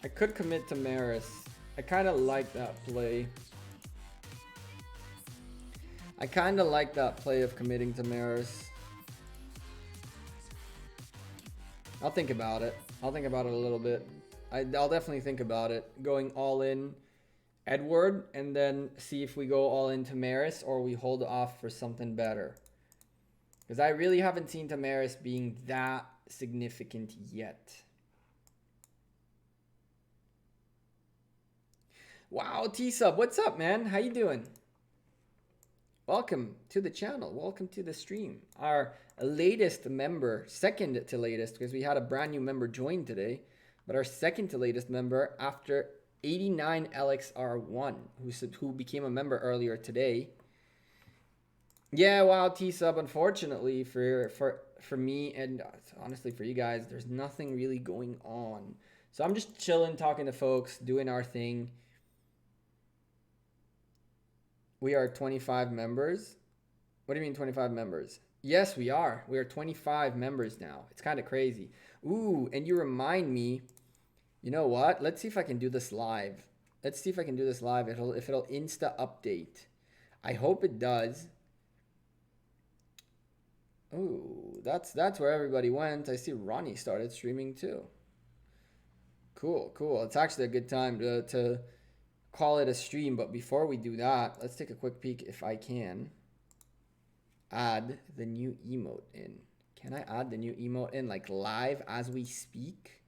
S1: I could commit to Maris. I kind of like that play. I kind of like that play of committing to Maris. I'll think about it. I'll think about it a little bit. I'll definitely think about it. Going all in Edward and then see if we go all into Maris or we hold off for something better. Because I really haven't seen Tamaris being that significant yet. Wow, T-Sub, what's up, man? How you doing? Welcome to the channel. Welcome to the stream. Our latest member, second to latest, because we had a brand new member join today, but our second to latest member after 89 LXR1, who became a member earlier today. Yeah, wow, T-Sub, unfortunately for me and honestly for you guys, there's nothing really going on. So I'm just chilling, talking to folks, doing our thing. We are 25 members. What do you mean 25 members? Yes, we are. We are 25 members now. It's kind of crazy. Ooh, and you remind me, you know what? Let's see if I can do this live. Let's see if I can do this live. If it'll insta update. I hope it does. Ooh, that's where everybody went. I see Ronnie started streaming too. Cool, cool. It's actually a good time to call it a stream, but before we do that, let's take a quick peek if I can add the new emote in. Can I add the new emote in like live as we speak?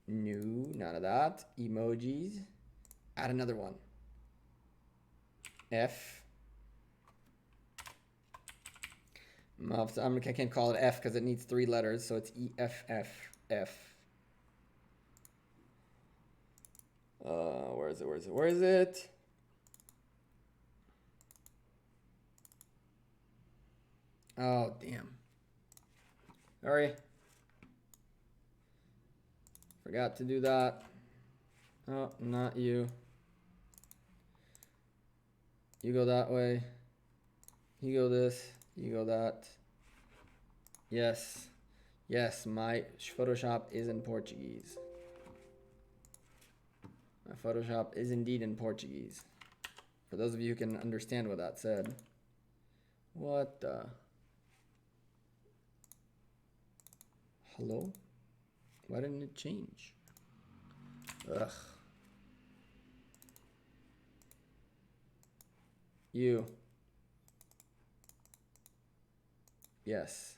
S1: No, none of that. Emojis. Add another one. F. I can't call it F because it needs 3 letters, so it's EFFF. Where is it? Where is it? Where is it? Oh, damn. Sorry. Forgot to do that. Oh, not you. You go that way. You go this. You go that. Yes. Yes, my Photoshop is in Portuguese. My Photoshop is indeed in Portuguese. For those of you who can understand what that said. What the? Hello? Why didn't it change? Ugh. You. Yes.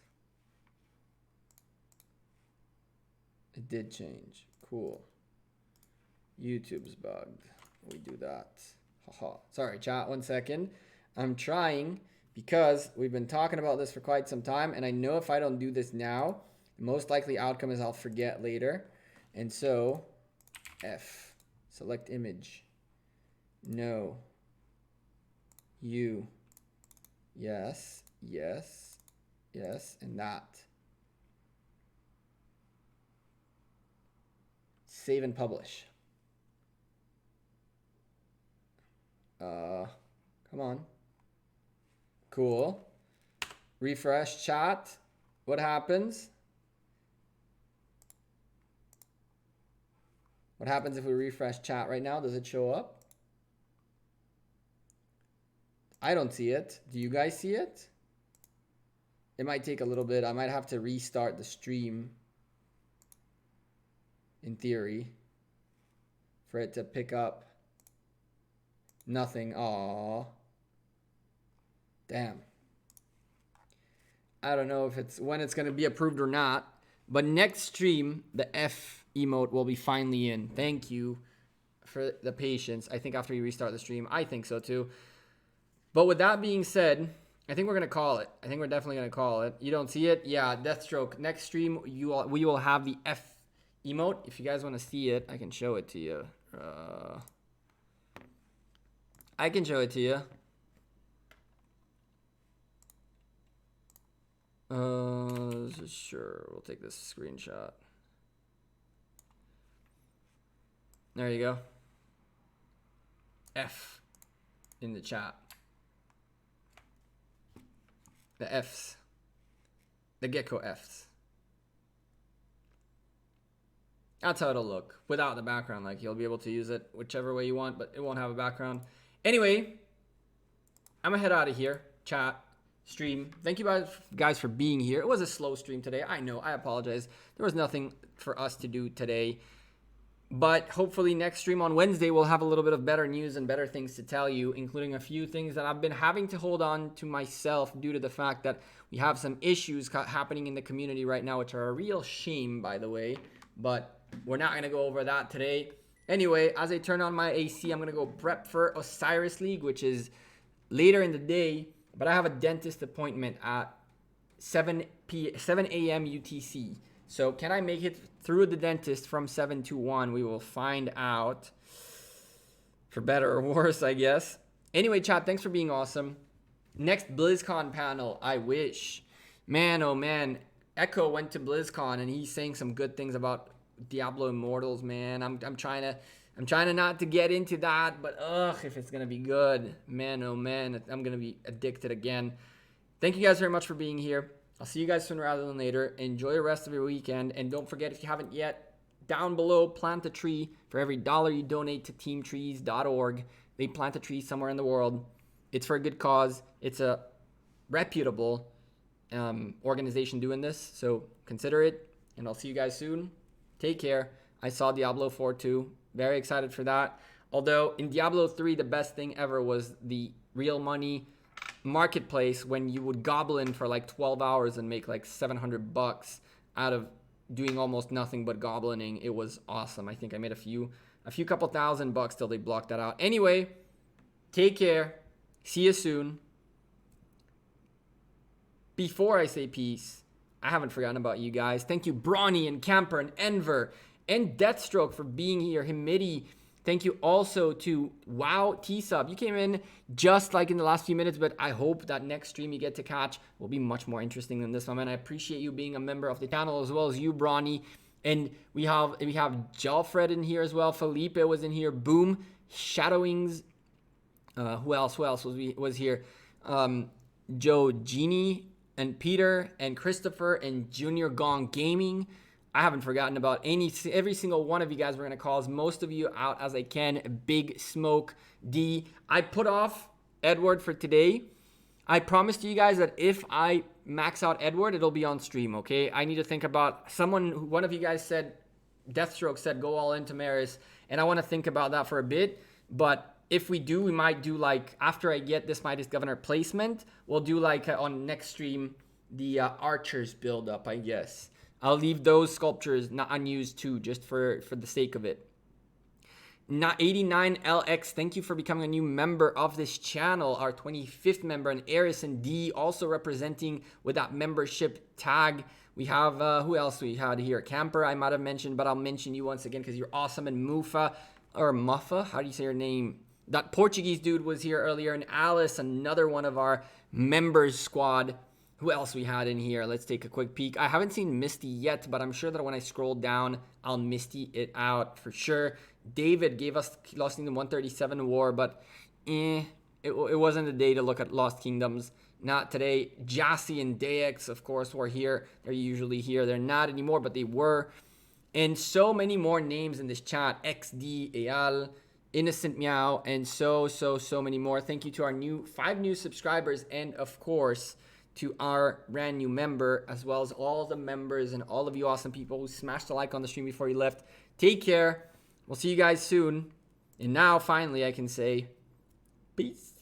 S1: It did change. Cool. YouTube's bugged. We do that. Haha. Sorry, chat. 1 second. I'm trying because we've been talking about this for quite some time, and I know if I don't do this now, the most likely outcome is I'll forget later. And so, F. Select image. No. You. Yes. Yes. Yes. And that. Save and publish. Come on. Cool. Refresh chat. What happens? What happens if we refresh chat right now? Does it show up? I don't see it. Do you guys see it? It might take a little bit. I might have to restart the stream in theory for it to pick up. Nothing. Aww. Damn. I don't know if it's when it's going to be approved or not. But next stream, the F emote will be finally in. Thank you for the patience. I think after you restart the stream, I think so too. But with that being said, I think we're going to call it. I think we're definitely going to call it. You don't see it? Yeah, Deathstroke. Next stream, we will have the F emote. If you guys want to see it, I can show it to you. I can show it to you. Sure, we'll take this screenshot. There you go. F in the chat. The Fs. The gecko Fs. That's how it'll look without the background. Like you'll be able to use it whichever way you want, but it won't have a background. Anyway, I'm gonna head out of here. Chat, stream. Thank you guys for being here. It was a slow stream today. I know. I apologize. There was nothing for us to do today. But hopefully next stream on Wednesday, we'll have a little bit of better news and better things to tell you, including a few things that I've been having to hold on to myself due to the fact that we have some issues happening in the community right now, which are a real shame, by the way. But we're not going to go over that today. Anyway, as I turn on my AC, I'm going to go prep for Osiris League, which is later in the day. But I have a dentist appointment at 7 a.m. UTC. So can I make it through the dentist from 7 to 1? We will find out. For better or worse, I guess. Anyway, chat, thanks for being awesome. Next BlizzCon panel, I wish. Man, oh man. Echo went to BlizzCon and he's saying some good things about Diablo Immortals, man. I'm trying to I'm trying to not to get into that, but if it's going to be good, man, oh man, I'm going to be addicted again. Thank you guys very much for being here. I'll see you guys sooner rather than later. Enjoy the rest of your weekend. And don't forget, if you haven't yet, down below, plant a tree. For every dollar you donate to teamtrees.org, they plant a tree somewhere in the world. It's for a good cause. It's a reputable organization doing this. So consider it. And I'll see you guys soon. Take care. I saw Diablo 4 too. Very excited for that. Although in Diablo 3, the best thing ever was the real money marketplace when you would goblin for like 12 hours and make like $700 out of doing almost nothing but goblining. It was awesome. I think I made a few couple $1,000 till they blocked that out. Anyway, take care. See you soon. Before I say peace, I haven't forgotten about you guys. Thank you, Brawny and Camper and Enver and Deathstroke for being here. Himidi. Thank you also to Wow T-Sub. You came in just like in the last few minutes, but I hope that next stream you get to catch will be much more interesting than this one. And I appreciate you being a member of the channel as well as you, Brawny. And we have Jalfred in here as well. Felipe was in here. Boom. Shadowings. Who else was here? Joe Genie and Peter and Christopher and Junior Gong Gaming. I haven't forgotten about every single one of you guys. We're going to call as most of you out as I can. Big Smoke D. I put off Edward for today. I promised you guys that if I max out Edward, it'll be on stream, okay? I need to think about one of you guys said, Deathstroke said, go all into Maris. And I want to think about that for a bit. But if we do, we might do like, after I get this Mightiest Governor placement, we'll do like on next stream, the Archers build up, I guess. I'll leave those sculptures not unused too, just for the sake of it. 89LX, thank you for becoming a new member of this channel, our 25th member, and Eris and D also representing with that membership tag. We have, who else we had here? Camper, I might have mentioned, but I'll mention you once again because you're awesome. And Mufa, or Muffa, how do you say your name? That Portuguese dude was here earlier. And Alice, another one of our members squad. Who else we had in here? Let's take a quick peek. I haven't seen Misty yet, but I'm sure that when I scroll down, I'll Misty it out for sure. David gave us Lost Kingdom 137 War, but it wasn't the day to look at Lost Kingdoms. Not today. Jassy and Dex, of course, were here. They're usually here. They're not anymore, but they were. And so many more names in this chat. XD, Eyal, Innocent Meow, and so many more. Thank you to our 5 new subscribers, and of course, to our brand new member, as well as all the members and all of you awesome people who smashed a like on the stream before you left. Take care. We'll see you guys soon. And now, finally, I can say peace.